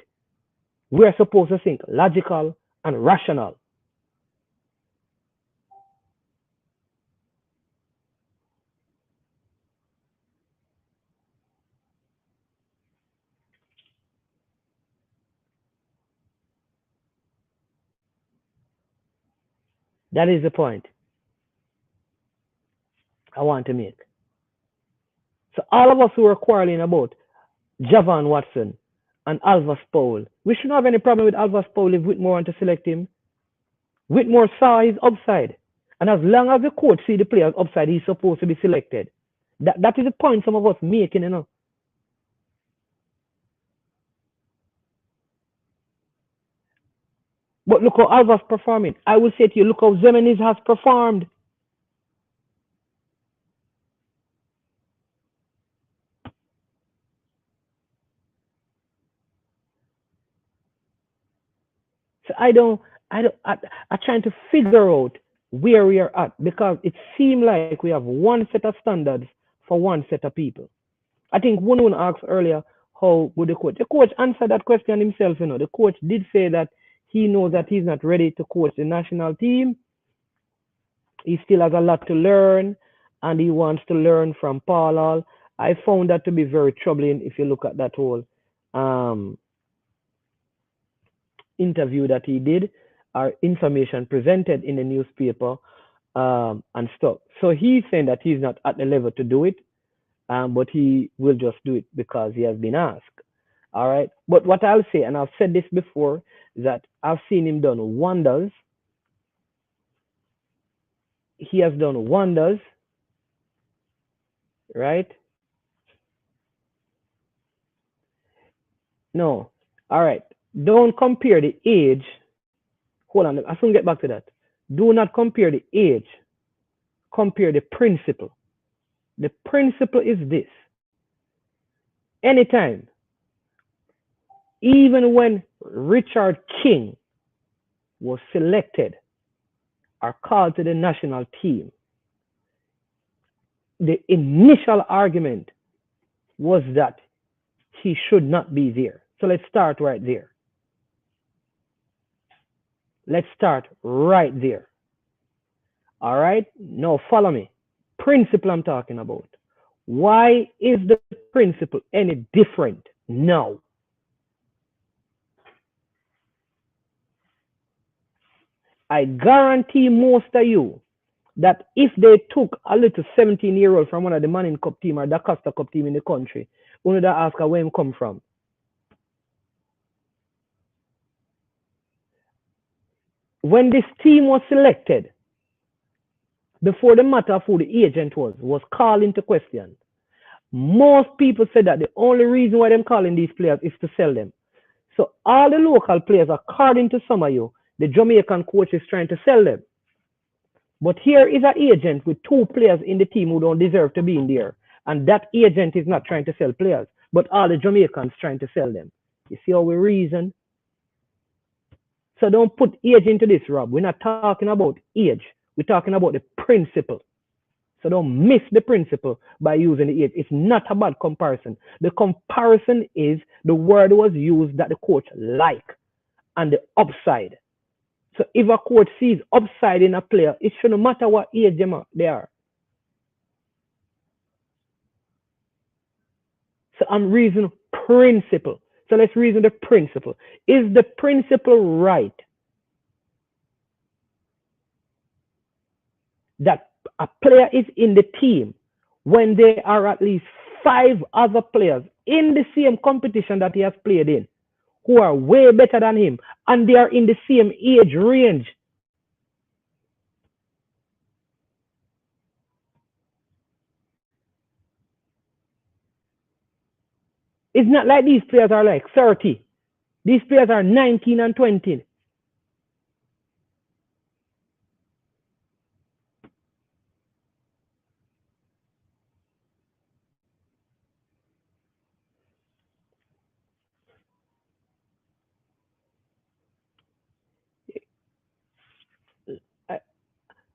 Speaker 6: we're supposed to think logical and rational. That is the point I want to make. So all of us who are quarreling about Javon Watson and Alvas Powell, we shouldn't have any problem with Alvas Powell if Whitmore want to select him. Whitmore saw his upside. And as long as the coach see the player's upside, he's supposed to be selected. That is the point some of us making, you know. But look how Alva's performing. I will say to you, look how Zemeniz has performed. So I'm trying to figure out where we are at because it seems like we have one set of standards for one set of people. I think one asked earlier, how would the coach? The coach answered that question himself, you know. The coach did say that he knows that he's not ready to coach the national team. He still has a lot to learn and he wants to learn from Paul. I found that to be very troubling if you look at that whole interview that he did, or information presented in the newspaper and stuff. So he's saying that he's not at the level to do it, but he will just do it because he has been asked. All right. But what I'll say, and I've said this before, that I've seen him done wonders. He has done wonders, right? No. All right. Don't compare the age. Hold on. I soon get back to that. Do not compare the age. Compare the principle. The principle is this. Anytime, even when Richard King was selected or called to the national team, the initial argument was that he should not be there. So let's start right there. Let's start right there. All right? Now follow me. Principle I'm talking about. Why is the principle any different now? I guarantee most of you that if they took a little 17-year-old from one of the Manning Cup team or the Costa Cup team in the country, one of them ask her where him come from. When this team was selected, before the matter of who the agent was called into question, most people said that the only reason why they're calling these players is to sell them. So all the local players, according to some of you, the Jamaican coach is trying to sell them. But here is an agent with two players in the team who don't deserve to be in there. And that agent is not trying to sell players, but all the Jamaicans trying to sell them. You see how we reason? So don't put age into this, Rob. We're not talking about age. We're talking about the principle. So don't miss the principle by using the age. It's not a bad comparison. The comparison is the word was used that the coach liked and the upside. So if a coach sees upside in a player, it shouldn't matter what age they are. So I'm reasoning principle. So let's reason the principle. Is the principle right that a player is in the team when there are at least 5 other players in the same competition that he has played in who are way better than him and they are in the same age range? It's not like these players are like 30. These players are 19 and 20.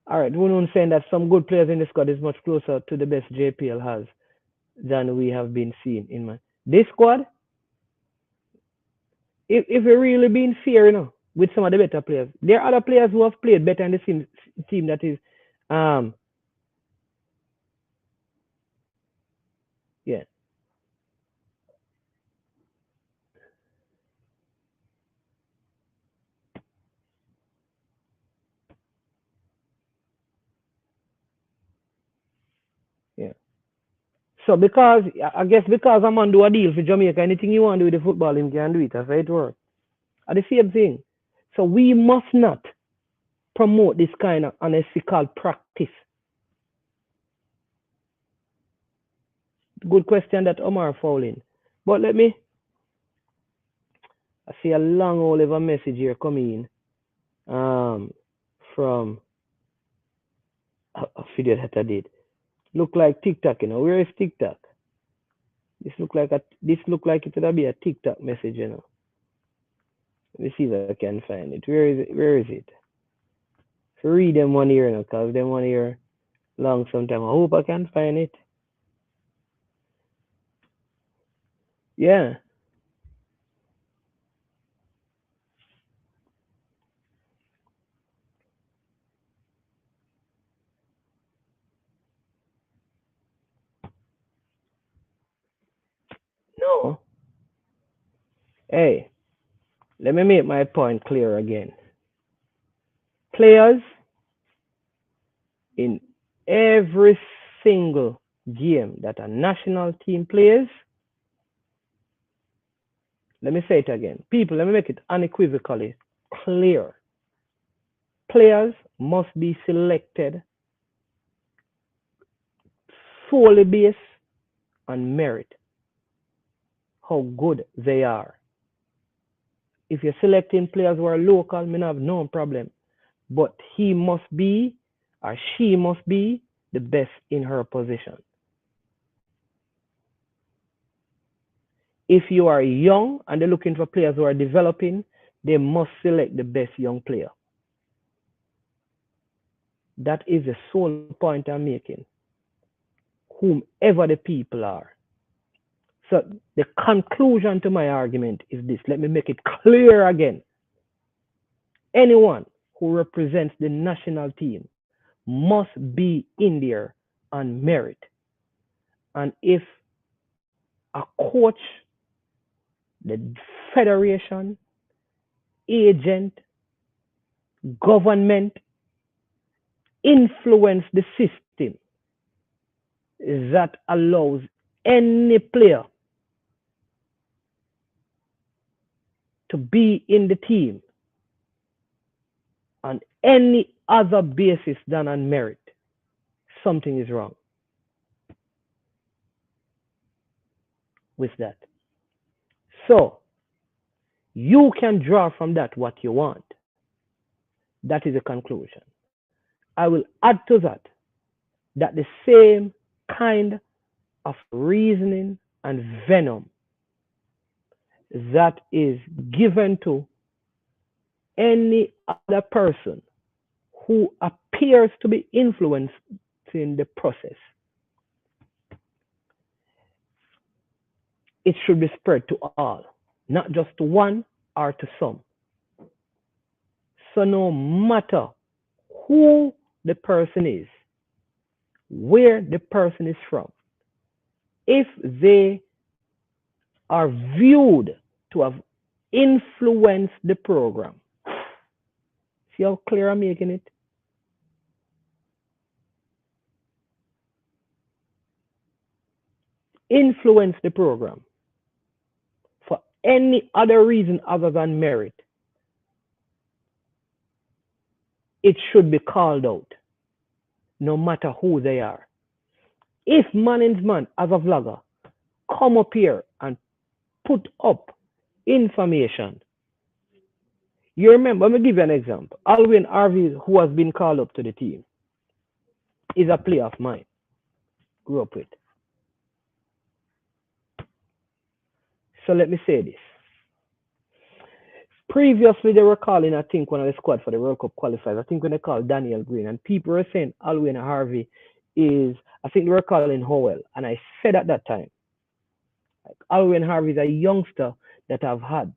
Speaker 6: All right, we're saying that some good players in the squad is much closer to the best JPL has than we have been seeing in this squad. If we're really being fair, you know, with some of the better players, there are other players who have played better in the same team that is, yeah. Yeah. So because I guess because I'm on do a deal for Jamaica, anything you want to do with the football, him can do it. That's how it works. Are the same thing. So we must not promote this kind of unethical practice? Good question that Omar Fowling. But I see a long old of a message here coming in from a video that I did. Look like TikTok, you know. Where is TikTok? This look like it would be a TikTok message, you know. Let me see if I can find it. Where is it? Where is it? So read them one here, you know, because them one here long sometime. I hope I can find it. Yeah. No. Hey, let me make my point clear again. Players in every single game that a national team plays, let me say it again. People, let me make it unequivocally clear. Players must be selected solely based on merit, how good they are. If you're selecting players who are local, I have no problem. But he must be or she must be the best in her position. If you are young and they're looking for players who are developing, they must select the best young player. That is the sole point I'm making, whomever the people are. So the conclusion to my argument is this. Let me make it clear again. Anyone who represents the national team must be in there on merit. And if a coach, the federation, agent, government influence the system that allows any player to be in the team on any other basis than on merit, something is wrong with that. So you can draw from that what you want. That is a conclusion. I will add to that the same kind of reasoning and venom that is given to any other person who appears to be influencing the process, it should be spread to all, not just to one or to some. So no matter who the person is, where the person is from, if they are viewed to have influenced the program, see how clear I'm making it? Influence the program for any other reason other than merit, it should be called out, no matter who they are. If Manning's man, as a vlogger, come up here and put up information, you remember, let me give you an example. Alwyn Harvey, who has been called up to the team, is a player of mine, grew up with. So let me say this. Previously, they were calling, I think, one of the squad for the World Cup qualifiers. I think when they called Daniel Green, and people were saying Alwyn Harvey is, I think they were calling Howell. And I said at that time, like, Alwyn Harvey is a youngster that I've had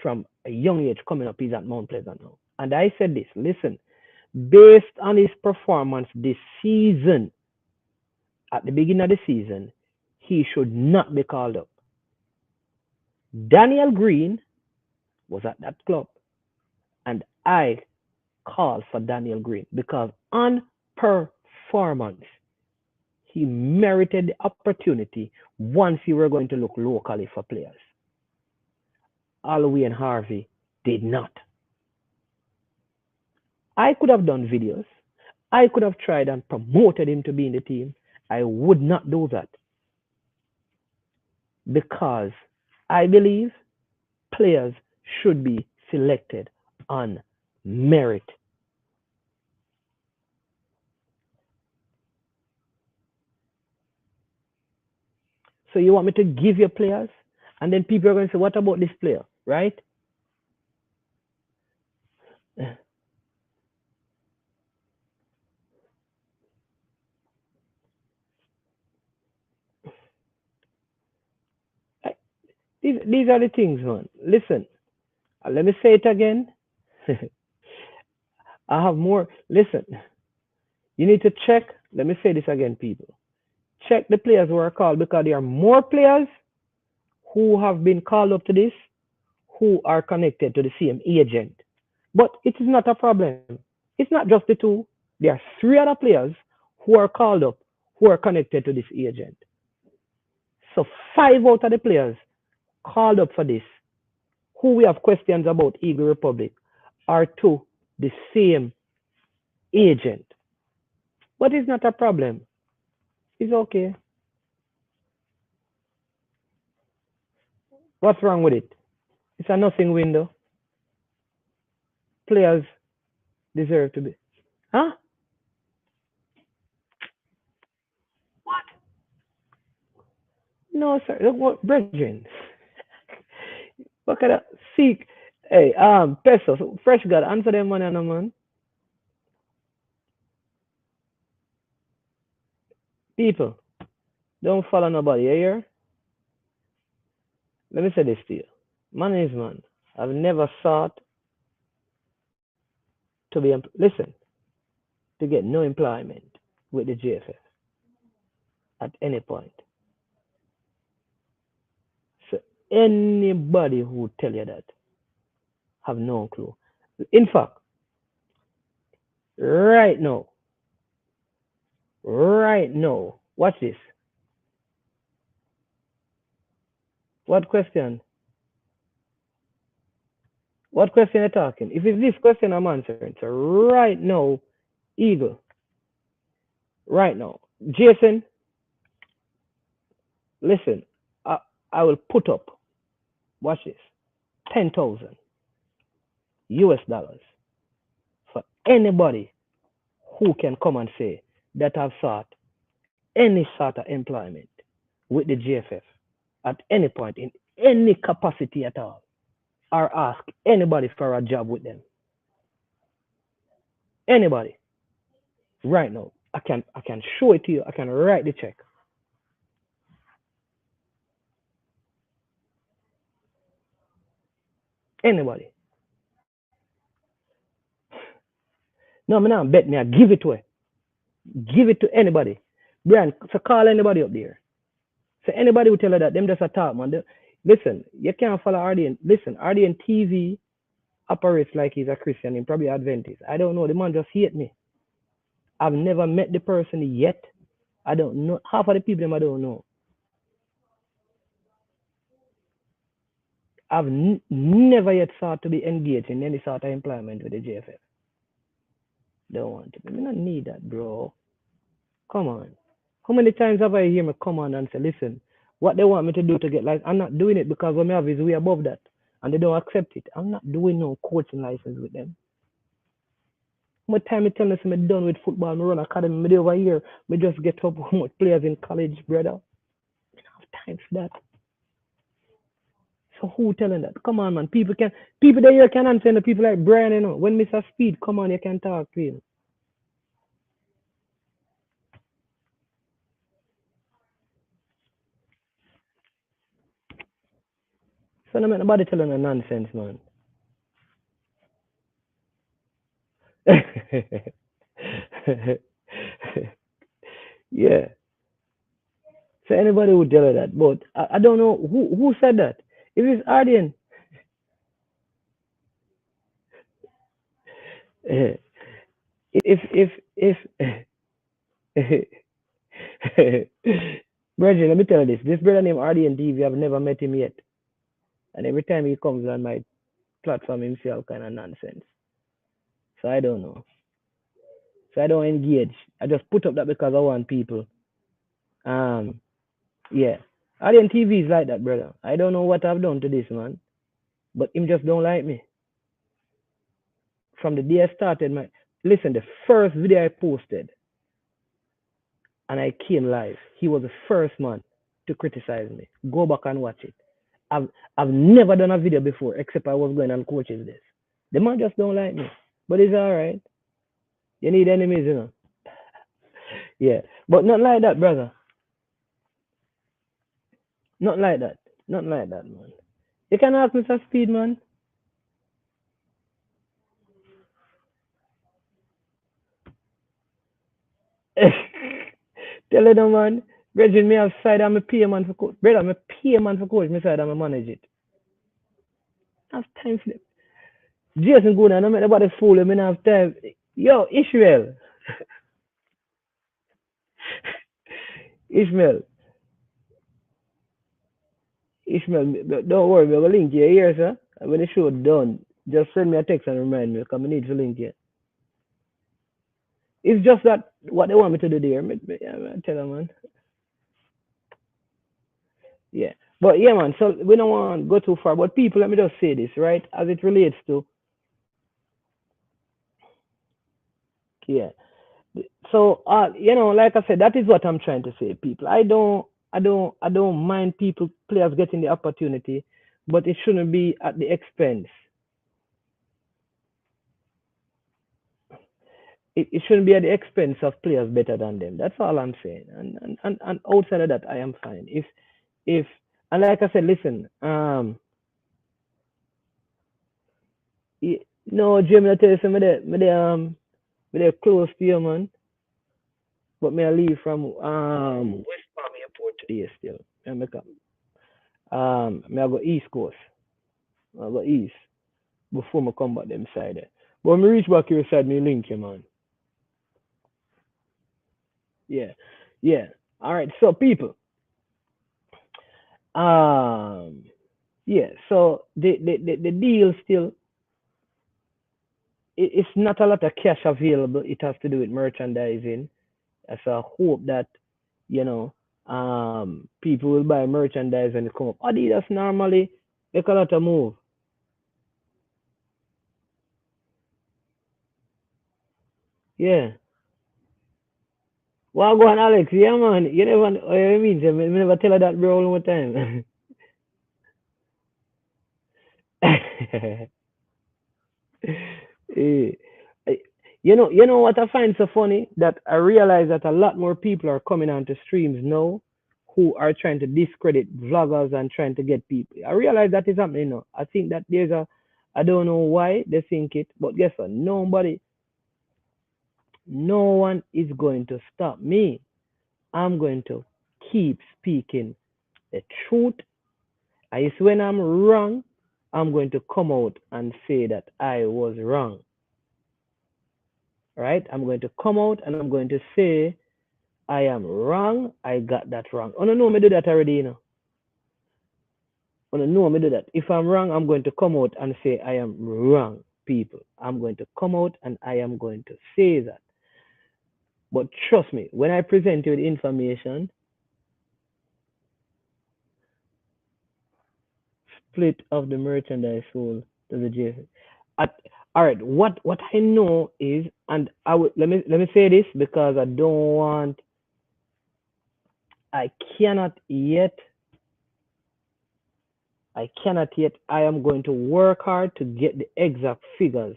Speaker 6: from a young age coming up. He's at Mount Pleasant now. And I said this, listen, based on his performance this season, at the beginning of the season, he should not be called up. Daniel Green was at that club, and I called for Daniel Green because on performance, he merited the opportunity once you were going to look locally for players. Alwyn Harvey did not. I could have done videos. I could have tried and promoted him to be in the team. I would not do that because I believe players should be selected on merit. So you want me to give you players, and then people are going to say, "What about this player?" Right? These are the things, man. Listen, let me say it again. I have more. Listen, you need to check. Let me say this again, people. Check the players who are called because there are more players who have been called up to this who are connected to the same agent. But it is not a problem. It's not just the two. There are three other players who are called up who are connected to this agent. So five out of the players called up for this who we have questions about Eagle Republic are to the same agent. But it's not a problem. It's okay. What's wrong with it? It's a nothing window. Players deserve to be. Huh? What? No, sir. Look what, brethren. What kind of seek? Hey, pesos. Fresh God, answer them man and a man. People, don't follow nobody. You hear? Let me say this to you. Man is man. I've never sought to be listen to get no employment with the GFF at any point. So anybody who tell you that have no clue. In fact, right now, watch this. What question? What question are you talking? If it's this question I'm answering, so right now, Eagle, right now, Jason, listen, I will put up, watch this, 10,000 US dollars for anybody who can come and say that I've sought any sort of employment with the GFF at any point in any capacity at all, or ask anybody for a job with them. Anybody. Right now. I can show it to you. I can write the check. Anybody. No, I'm not bet me. I give it to her. Give it to anybody. Brian, so call anybody up there. So anybody who tell her that, them just a talk, man. Listen, you can't follow RDN. Listen, RDN TV operates like he's a Christian and probably Adventist. I don't know. The man just hate me. I've never met the person yet. I don't know. Half of the people I don't know. I've never yet sought to be engaged in any sort of employment with the JFF. Don't want to. I don't need that, bro. Come on. How many times have I hear me come on and say, listen, what they want me to do to get like, I'm not doing it because what I have is way above that. And they don't accept it. I'm not doing no coaching license with them. How much time I tell them I'm done with football, I run academy, I do over here, I just get up how much players in college, brother. I don't have time for that. So who telling that? Come on, man. People there here can answer. The people like Brian, you know. When Mr. Speed, come on, you can talk to him. So no nobody telling a nonsense, man. Yeah. So anybody would tell her that, but I don't know who said that. If it's Arden, if Brethren, let me tell you this. This brother named Arden TV, I've never met him yet. And every time he comes on my platform, he say all kind of nonsense. So I don't know. So I don't engage. I just put up that because I want people. Yeah. Audience TV is like that, brother. I don't know what I've done to this man, but him just don't like me. From the day I started listen, the first video I posted and I came live, he was the first man to criticize me. Go back and watch it. I've never done a video before except I was going on coaches this. The man just don't like me. But it's alright. You need enemies, you know. Yeah. But not like that, brother. Not like that. Not like that, man. You can ask Mr. Speed, man. Tell them, man. Brethren, me have side, I'm a PA man for coach. Brother, I'm a PA man for coach. Me side, I'm a manage it. I have time for it. Jason good, and I make nobody fool him. I don't have time. Yo, Ishmael. Ishmael. Don't worry, we'll link you here, sir. And when the show done, just send me a text and remind me, because I need to link you. It's just that what they want me to do there. I tell them, man. Yeah. But yeah, man, so we don't want to go too far. But people, let me just say this, right? As it relates to, yeah. So, like I said, that is what I'm trying to say, people. I don't mind players getting the opportunity, but it shouldn't be at the expense. It shouldn't be at the expense of players better than them. That's all I'm saying. And outside of that, I am fine. If and like I said, listen, no, Jim, I tell you something, they're close to you, man. But me I leave from West Palm Airport today still. Me I go East Coast. I go East before me come back them side there. But when me reach back here side, me link you, man. Yeah. Yeah. All right. So people. Yeah. So the deal still. It's not a lot of cash available. It has to do with merchandising. So I hope that people will buy merchandise when it come up. Adidas normally make a lot of move. Yeah. Well, go on, Alex. Yeah, man. You never. I mean, I never tell her that, bro, all the time. You know what I find so funny? That I realize that a lot more people are coming onto streams now who are trying to discredit vloggers and trying to get people. I realize that is happening now. I think that I don't know why they think it, but guess what? No one is going to stop me. I'm going to keep speaking the truth. And it's when I'm wrong, I'm going to come out and say that I was wrong. Right? I'm going to come out and I'm going to say I am wrong. I got that wrong. Oh no, me do that already, Oh no, me do that. If I'm wrong, I'm going to come out and say I am wrong, people. I'm going to come out and I am going to say that. But trust me, when I present you with information, split of the merchandise sold to the JF. All right, what I know is, and let me say this because I cannot yet. I am going to work hard to get the exact figures.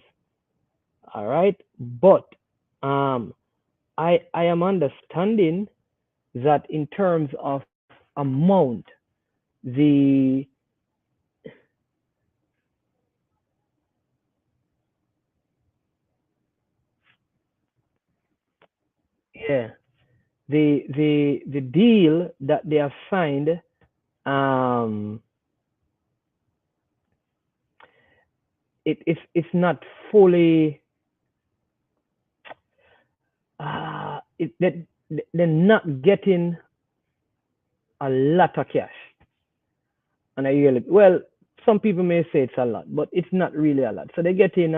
Speaker 6: All right, but I am understanding that in terms of amount, the deal that they have signed, it's not fully they're not getting a lot of cash. And I really, well, some people may say it's a lot, but it's not really a lot. So they're getting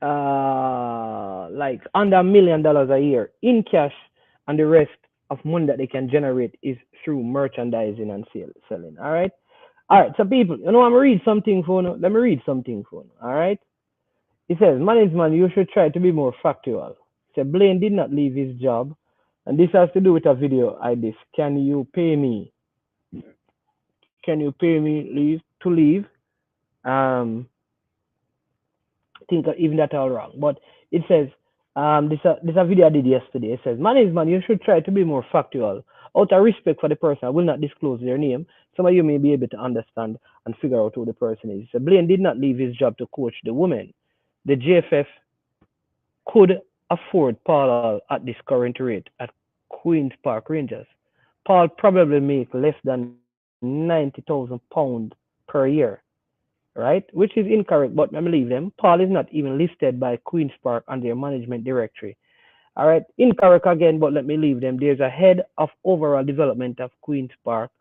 Speaker 6: like under $1 million a year in cash, and the rest of money that they can generate is through merchandising and selling. All right. So people, I'm gonna read something for you. Let me read something for you. All right. It says, management, you should try to be more factual. So Blaine did not leave his job, and this has to do with a video I did. Can you pay me? Can you pay me leave? Um, think even that all wrong. But it says, this a video I did yesterday. It says, management, you should try to be more factual. Out of respect for the person, I will not disclose their name. Some of you may be able to understand and figure out who the person is. So Blaine did not leave his job to coach the women. The JFF could afford Paul at this current rate at Queen's Park Rangers. Paul probably make less than £90,000 per year, right? Which is incorrect, but I believe them. Paul is not even listed by Queen's Park on their management directory. All right, incorrect again, but let me leave them. There's a head of overall development of Queen's Park.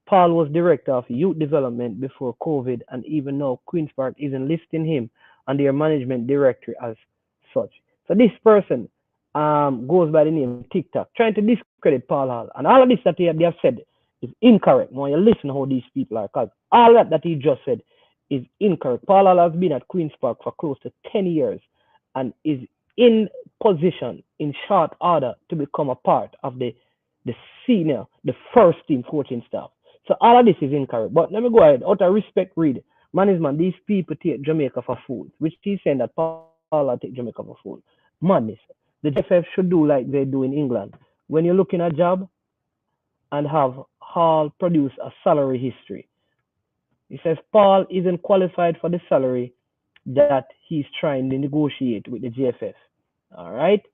Speaker 6: Paul was director of youth development before COVID, and even now Queen's Park isn't listing him on their management directory as such. So this person goes by the name TikTok, trying to discredit Paul Hall. And all of this that they have said is incorrect. When you listen how these people are, because all that he just said is incorrect. Paul Hall has been at Queen's Park for close to 10 years and is in position in short order to become a part of the the first team coaching staff. So all of this is incorrect. But let me go ahead. Out of respect, read. Management, these people take Jamaica for fools, which he's saying that Paul take Jamaica for fools. Madness. The JFF should do like they do in England. When you're looking at a job and have Hall produce a salary history. He says Paul isn't qualified for the salary that he's trying to negotiate with the JFF. All right?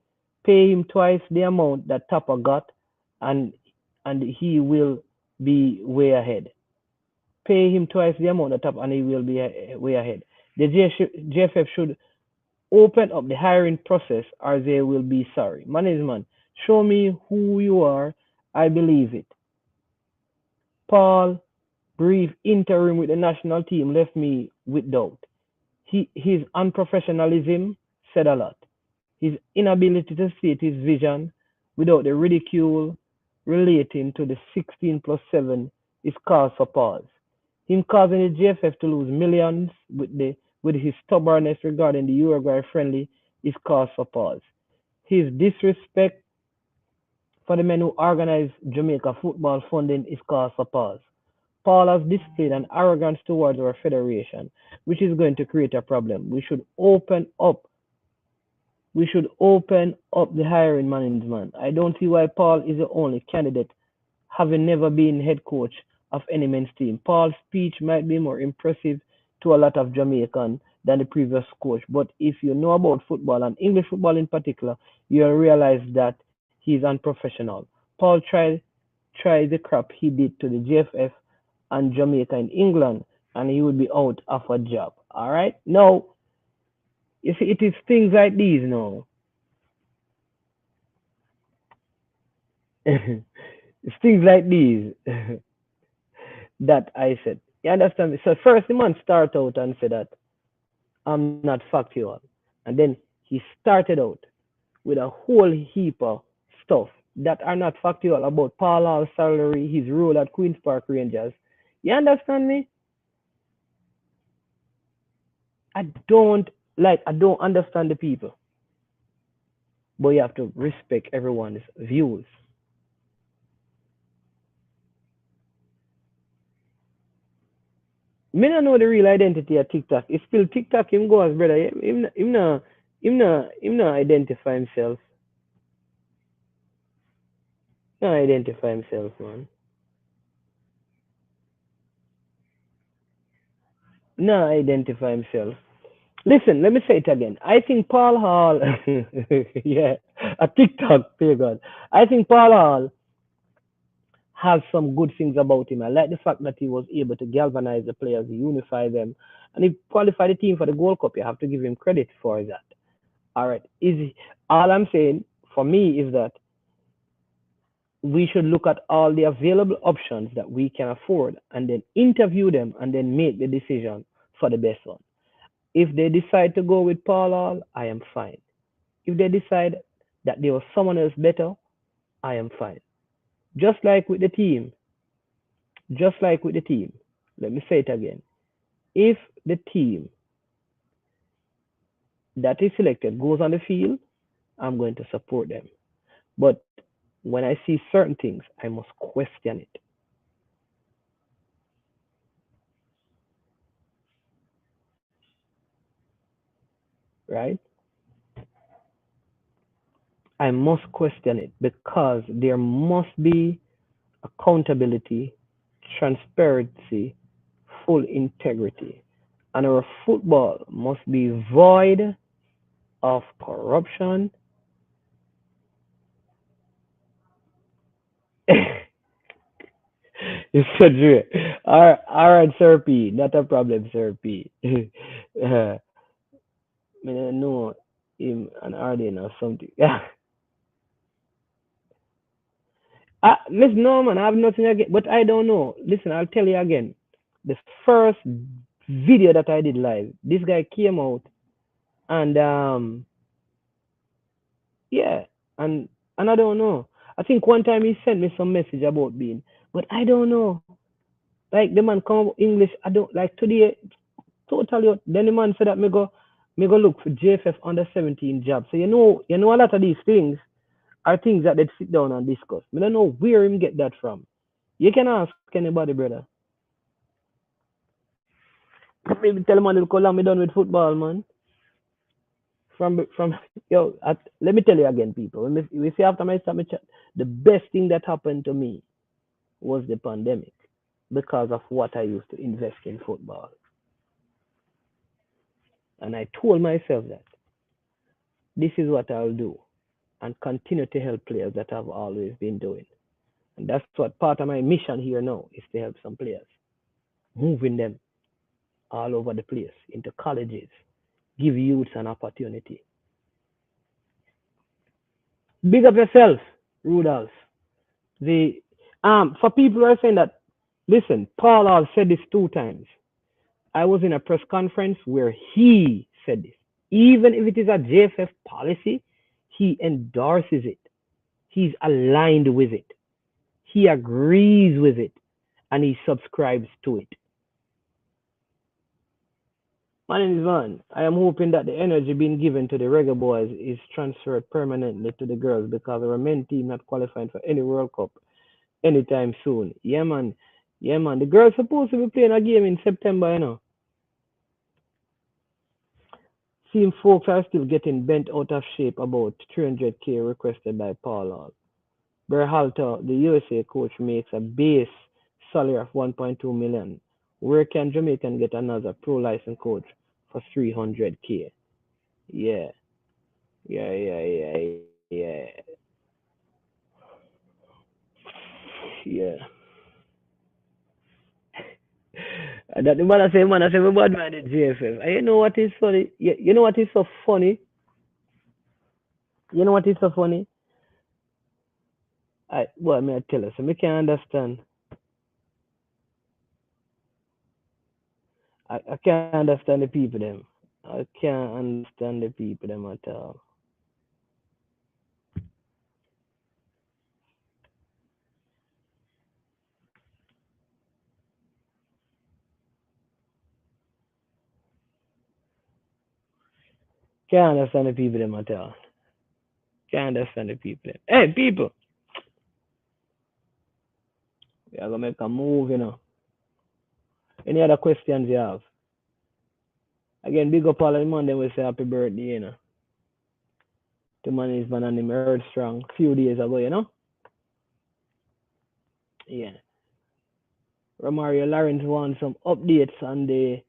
Speaker 6: Pay him twice the amount that Topper got, and he will be way ahead. Pay him twice the amount that Topper, and he will be way ahead. The JFF should open up the hiring process, or they will be sorry. Management, show me who you are. I believe it. Paul brief interim with the national team left me with doubt. His unprofessionalism said a lot. His inability to state his vision without the ridicule relating to the 16+7 is cause for pause. Him causing the JFF to lose millions with his stubbornness regarding the Uruguay friendly is cause for pause. His disrespect for the men who organize Jamaica football funding is cause for pause. Paul has displayed an arrogance towards our federation, which is going to create a problem. We should open up the hiring management. I don't see why Paul is the only candidate, having never been head coach of any men's team. Paul's speech might be more impressive to a lot of Jamaicans than the previous coach, but if you know about football and English football in particular, you'll realize that he's unprofessional. Paul tried the crap he did to the JFF and Jamaica in England, and he would be out of a job. All right? Now, you see, it is things like these now. It's things like these that I said. You understand me? So first the man start out and said that I'm not factual. And then he started out with a whole heap of stuff that are not factual about Paul Hall's salary, his role at Queen's Park Rangers. You understand me? I don't understand the people. But you have to respect everyone's views. Me not know the real identity of TikTok. It's still TikTok him go as brother. Him not identify himself. Not identify himself, man. Not identify himself. Listen, let me say it again. I think Paul Hall, yeah, a TikTok, dear God. I think Paul Hall has some good things about him. I like the fact that he was able to galvanize the players, unify them, and he qualified the team for the Gold Cup. You have to give him credit for that. All right. All I'm saying for me is that we should look at all the available options that we can afford and then interview them and then make the decision for the best one. If they decide to go with Paul Hall, I am fine. If they decide that there was someone else better, I am fine. Just like with the team, just like with the team. Let me say it again. If the team that is selected goes on the field, I'm going to support them. But when I see certain things, I must question it, right? I must question it because there must be accountability, transparency, full integrity. And our football must be void of corruption. It's so true. All right, Sir P. Not a problem, Sir P. I mean, I know him and Arden or something. Yeah. Listen, no, man, I have nothing again. But I don't know. Listen, I'll tell you again. The first video that I did live, this guy came out and yeah, and I don't know. I think one time he sent me some message about being, but I don't know. Like the man come up English, I don't like today totally. Then the man said that me go look for JFF under 17 job. So you know a lot of these things are things that they sit down and discuss. I don't know where him get that from. You can ask anybody, brother. Maybe tell him how long me done with football, man. From yo, let me tell you again, people. We see after my start my chat, the best thing that happened to me was the pandemic because of what I used to invest in football. And I told myself that this is what I'll do and continue to help players that I've always been doing. And that's what part of my mission here now is to help some players, moving them all over the place into colleges, give youths an opportunity. Big up yourself, Rudolph. The For people who are saying that, listen, Paul has said this 2 times. I was in a press conference where he said this. Even if it is a JFF policy, he endorses it. He's aligned with it. He agrees with it, and he subscribes to it. My name is Van. I am hoping that the energy being given to the Reggae Boys is transferred permanently to the girls because our men team not qualifying for any World Cup anytime soon. Yeah, man. Yeah, man. The girls supposed to be playing a game in September. Seeing folks are still getting bent out of shape about 300K requested by Paul Hall. Berhalter, the USA coach, makes a base salary of 1.2 million. Where can Jamaican get another pro license coach for 300K? Yeah, yeah. Yeah. And that the man, I say, we bad man at GFF. And you know what is funny? You know what is so funny? You know what is so funny? Well, may I tell you, so me can't understand. I can't understand the people them. I can't understand the people them at all. Can't understand the people them at all. Can't understand the people them. Hey, people, we are gonna make a move. Any other questions you have? Again, big up all the man them we say happy birthday. The man is man and him heard strong few days ago. Yeah. Romario Lawrence wants some updates on the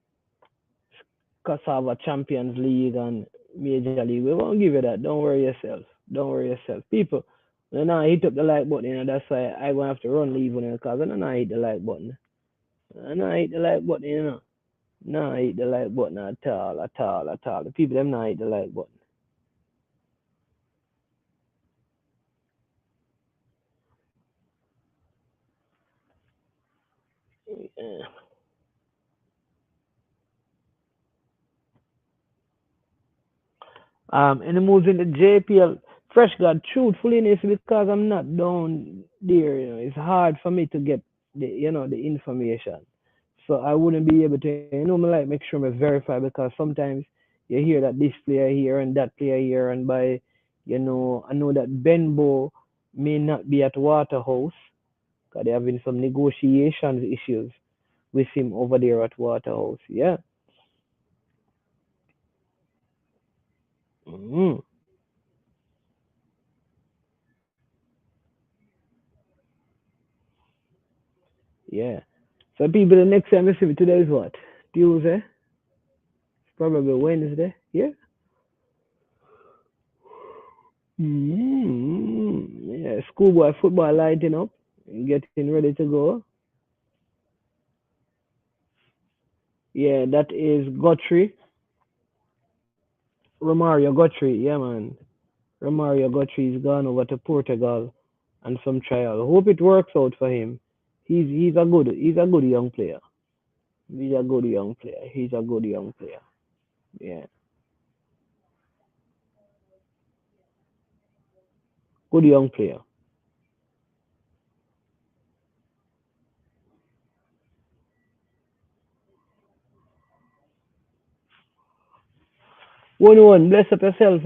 Speaker 6: Cassava Champions League and Major League. We won't give you that. Don't worry yourself. Don't worry yourself. People, when I hit up the like button, that's why I'm going to have to run leave because when I hit the like button. And I hit the like button. No, I hit the like button at all, at all, at all. The people, them not hit the like button. Yeah. And it moves in the JPL. Fresh God, truthfully, it's because I'm not down there. It's hard for me to get the information. So I wouldn't be able to, me like make sure I verify because sometimes you hear that this player here and that player here, and by, I know that Benbow may not be at Waterhouse because they're having some negotiations issues with him over there at Waterhouse. Yeah. hmm Yeah. So people, the next time you see me today is what? Tuesday? Probably Wednesday. Yeah. Yeah. Schoolboy football lighting up, getting ready to go. Yeah, that is Guthrie, Romario Guthrie. Yeah, man. Romario Guthrie is gone over to Portugal and some trial. Hope it works out for him. He's a good young player. He's a good young player. He's a good young player. Yeah, good young player. 1-1. Bless up yourself.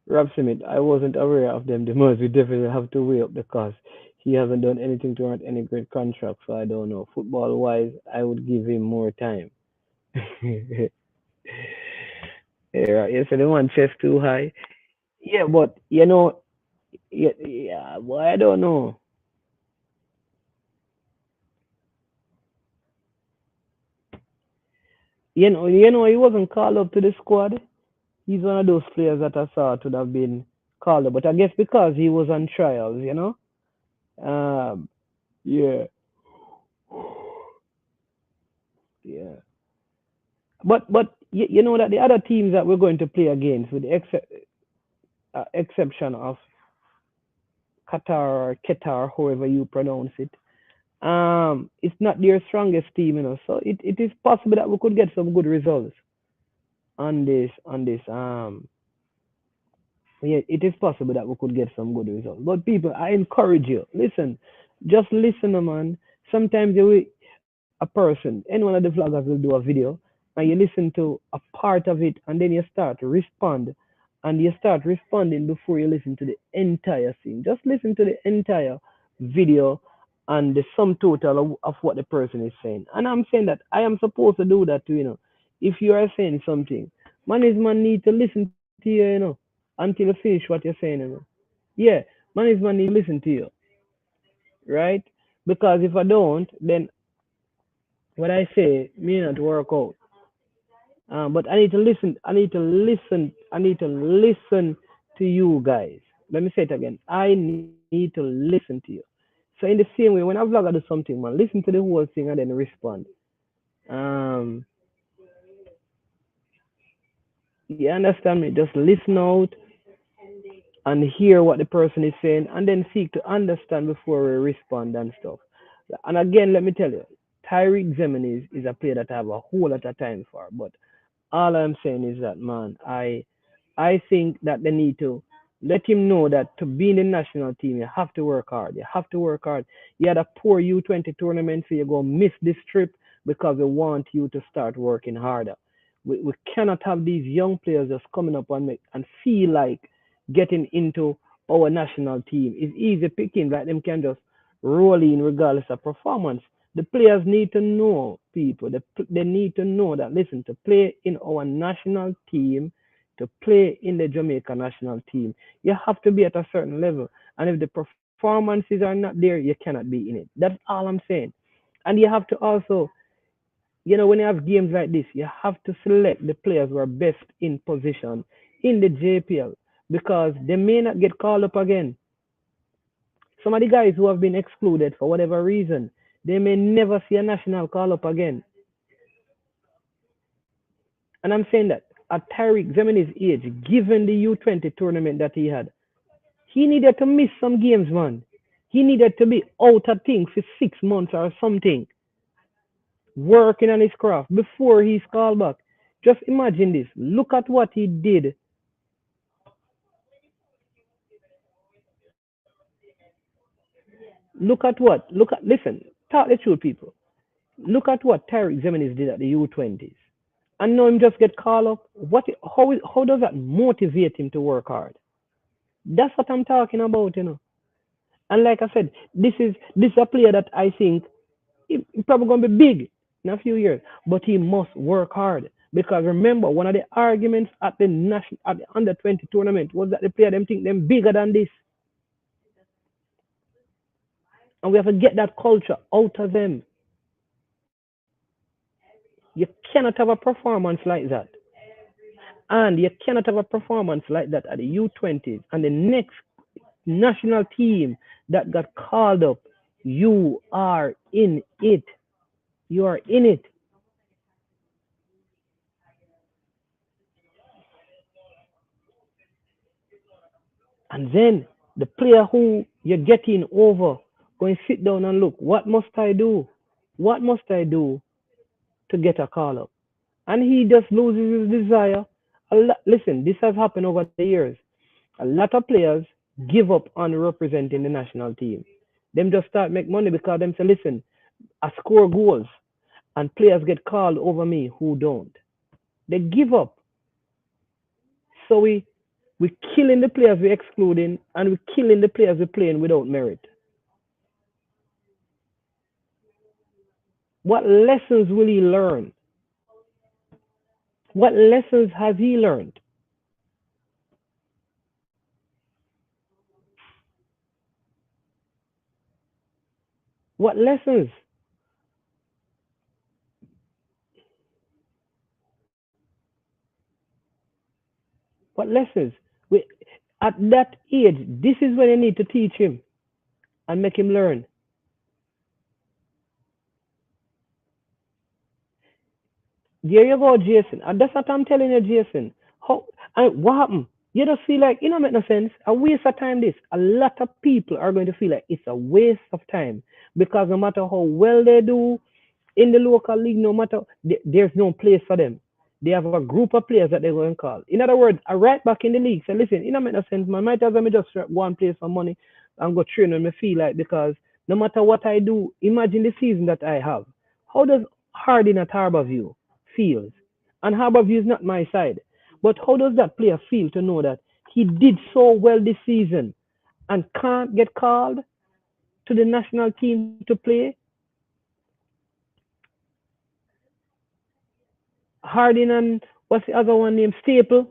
Speaker 6: Rob Smith, I wasn't aware of them. The most we definitely have to weigh up the cost. He hasn't done anything to earn any great contract, so I don't know. Football wise, I would give him more time. Yeah, right. You said the one chest too high. Yeah, but yeah, well, I don't know. He wasn't called up to the squad. He's one of those players that I thought would have been called up, but I guess because he was on trials. Yeah, yeah. But you know that the other teams that we're going to play against, with the exception of Qatar or Qatar, however you pronounce it, it's not their strongest team. So it is possible that we could get some good results on this. Yeah, it is possible that we could get some good results. But people, I encourage you, listen, just listen, man. Sometimes a person, any one of the vloggers will do a video, and you listen to a part of it, and then you start to respond, and you start responding before you listen to the entire thing. Just listen to the entire video and the sum total of what the person is saying. And I'm saying that I am supposed to do that too. If you are saying something, management need to listen to you, until you finish what you're saying. Yeah, management need to listen to you, right? Because if I don't, then what I say may not work out. But I need to listen. I need to listen. I need to listen to you guys. Let me say it again. I need to listen to you. So in the same way, when a vlogger do something, man, listen to the whole thing and then respond. Um, you understand me? Just listen out and hear what the person is saying, and then seek to understand before we respond and stuff. And again, let me tell you, Tyreek Zemeni is a player that I have a whole lot of time for. But all I'm saying is that, man, I think that they need to let him know that to be in the national team, you have to work hard. You have to work hard. You had a poor U20 tournament, so you go miss this trip because we want you to start working harder. We cannot have these young players just coming up and feel like getting into our national team. It's easy picking, like them can just roll in regardless of performance. The players need to know, people. They need to know that, listen, to play in our national team, to play in the Jamaica national team, you have to be at a certain level. And if the performances are not there, you cannot be in it. That's all I'm saying. And you have to also, when you have games like this, you have to select the players who are best in position in the JPL because they may not get called up again. Some of the guys who have been excluded for whatever reason, they may never see a national call up again. And I'm saying that at Tariq Zemeni's age, given the U20 tournament that he had, he needed to miss some games, man. He needed to be out of things for 6 months or something, working on his craft before he's called back. Just imagine this. Look at what he did. Look at what. Look at. Listen. Talk the truth, people. Look at what Tyreek Zeminis did at the U20s. And now him just get called up. How does that motivate him to work hard? That's what I'm talking about. And like I said, this is a player that I think he probably gonna be big in a few years, but he must work hard. Because remember, one of the arguments at the under 20 tournament was that the player them think them bigger than this. And we have to get that culture out of them. You cannot have a performance like that. And you cannot have a performance like that at the U20s and the next national team that got called up. You are in it. You are in it. And then the player who you're getting over, go and sit down and look, what must I do? What must I do to get a call up? And he just loses his desire. Listen, this has happened over the years. A lot of players give up on representing the national team. Them just start make money because them say, listen, I score goals and players get called over me who don't. They give up. So we killing the players we're excluding and we killing the players we're playing without merit. What lessons will he learn? What lessons has he learned? What lessons? What lessons? At that age, this is when you need to teach him and make him learn. There you go, Jason. And that's what I'm telling you, Jason. What happened? You just feel like, make no sense. A waste of time this. A lot of people are going to feel like it's a waste of time. Because no matter how well they do in the local league, no matter, there's no place for them. They have a group of players that they're going to call. In other words, a right back in the league say, listen, it don't make no sense. Man, might as well me just one place for money and go train when me feel like, because no matter what I do, imagine the season that I have. How does Harding at Harborview feels? And Harborview is not my side. But how does that player feel to know that he did so well this season and can't get called to the national team to play? Harding and what's the other one named Staple?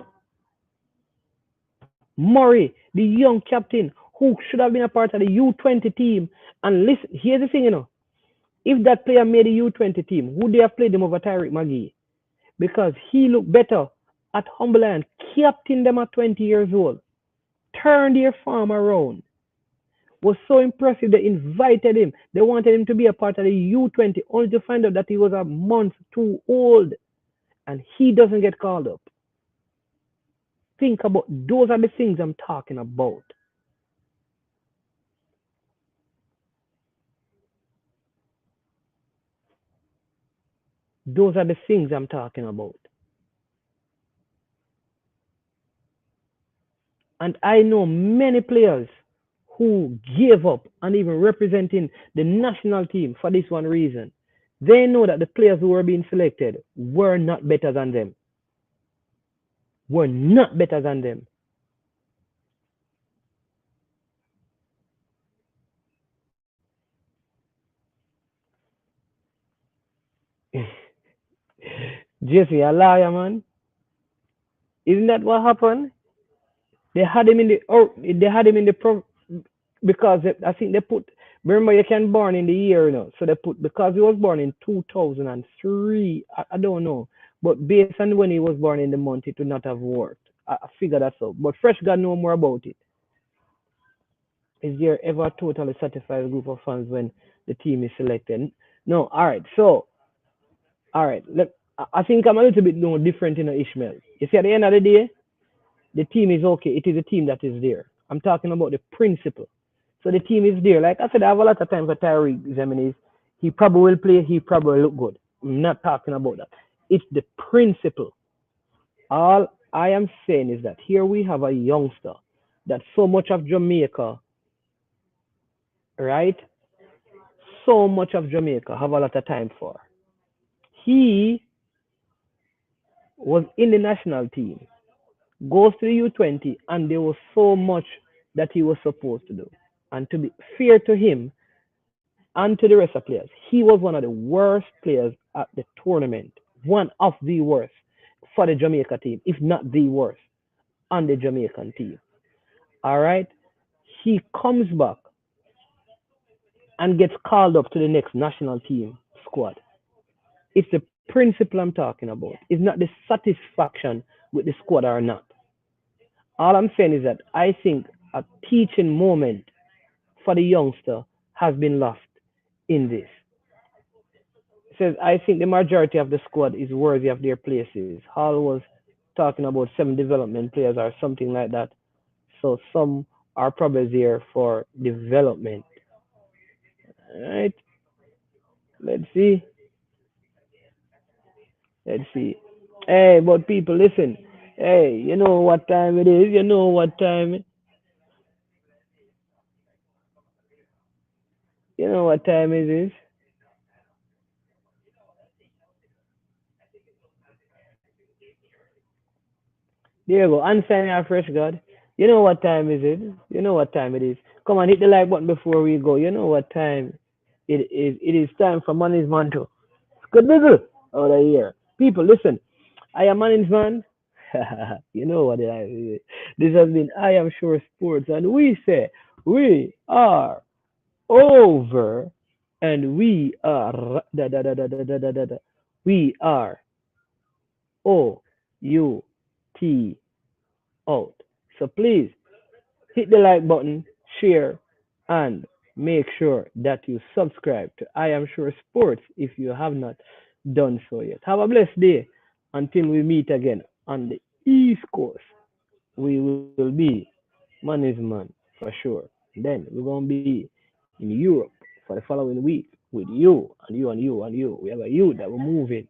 Speaker 6: Murray, the young captain who should have been a part of the U20 team. And listen, here's the thing, if that player made the U20 team, would they have played him over Tyreek McGee? Because he looked better at Humberland, captain them at 20 years old, turned their farm around, was so impressive they invited him. They wanted him to be a part of the U20, only to find out that he was a month too old and he doesn't get called up. Think about, those are the things I'm talking about. Those are the things I'm talking about. And I know many players who gave up and even representing the national team for this one reason. They know that the players who were being selected were not better than them. Were not better than them. Jesse, a liar, man. Isn't that what happened? They had him in the because I think they put, remember you can born in the year, so they put, because he was born in 2003, I don't know, but based on when he was born in the month, it would not have worked. I figured that out, but Fresh God know more about it. Is there ever a totally satisfied group of fans when the team is selected? No, alright, I think I'm a little bit more different in Ishmael. You see, at the end of the day, the team is okay. It is a team that is there. I'm talking about the principle. So the team is there. Like I said, I have a lot of time for Tyreek Zeminis. He probably will play. He probably will look good. I'm not talking about that. It's the principle. All I am saying is that here we have a youngster that so much of Jamaica, right? So much of Jamaica have a lot of time for. He was in the national team, goes to the U20, and there was so much that he was supposed to do. And to be fair to him and to the rest of players, he was one of the worst players at the tournament, one of the worst for the Jamaica team, if not the worst on the Jamaican team. All right, he comes back and gets called up to the next national team squad. It's the principle I'm talking about. It's not the satisfaction with the squad or not. All I'm saying is that I think a teaching moment for the youngster has been lost in this. It says, I think the majority of the squad is worthy of their places. Hall was talking about 7 development players or something like that. So some are probably there for development. All right. Let's see. Let's see. Hey, but people, listen. Hey, you know what time it is? You know what time? You know what time it is? There you go. Unsign your fresh God. You know what time is it? You know what time it is. Come on, hit the like button before we go. You know what time it is. It is time for Money's Man to good nigga out of here. People, listen. I am Money's Man. You know what it is. This has been I Am Sure Sports, and we say we are over, and we are we are OUT out. So please hit the like button, share, and make sure that you subscribe to I Am Sure Sports if you have not done so yet. Have a blessed day until we meet again on the East Coast. We will be Money's Man for sure. Then we're going to be in Europe for the following week with you and you and you and you. We have a youth that we're moving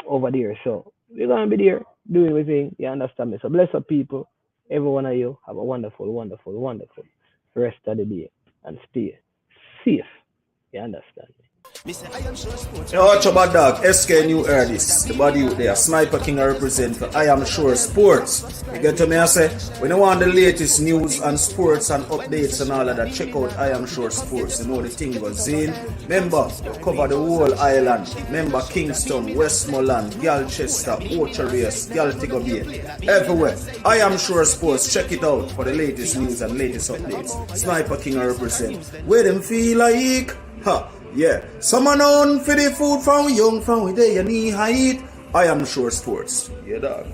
Speaker 6: over there. So we're going to be there doing everything. You understand me? So bless up people. Every one of you have a wonderful, wonderful, wonderful rest of the day and stay safe. You understand me?
Speaker 1: Yo, watch about dog, SK New Air this. The body out there, Sniper King I represent for I Am Sure Sports. You get to me, I say, when you want the latest news and sports and updates and all of that, check out I Am Sure Sports. You know the thing goes in. Remember, you cover the whole island. Remember Kingston, Westmoreland, Galchester, Ocherase, Galtigo Bay, everywhere. I Am Sure Sports, check it out for the latest news and latest updates. Sniper King I represent. Where them feel like, ha. Yeah, someone on for the food from we young, from we day, you need height. I Am Sure Sports. Yeah, dog.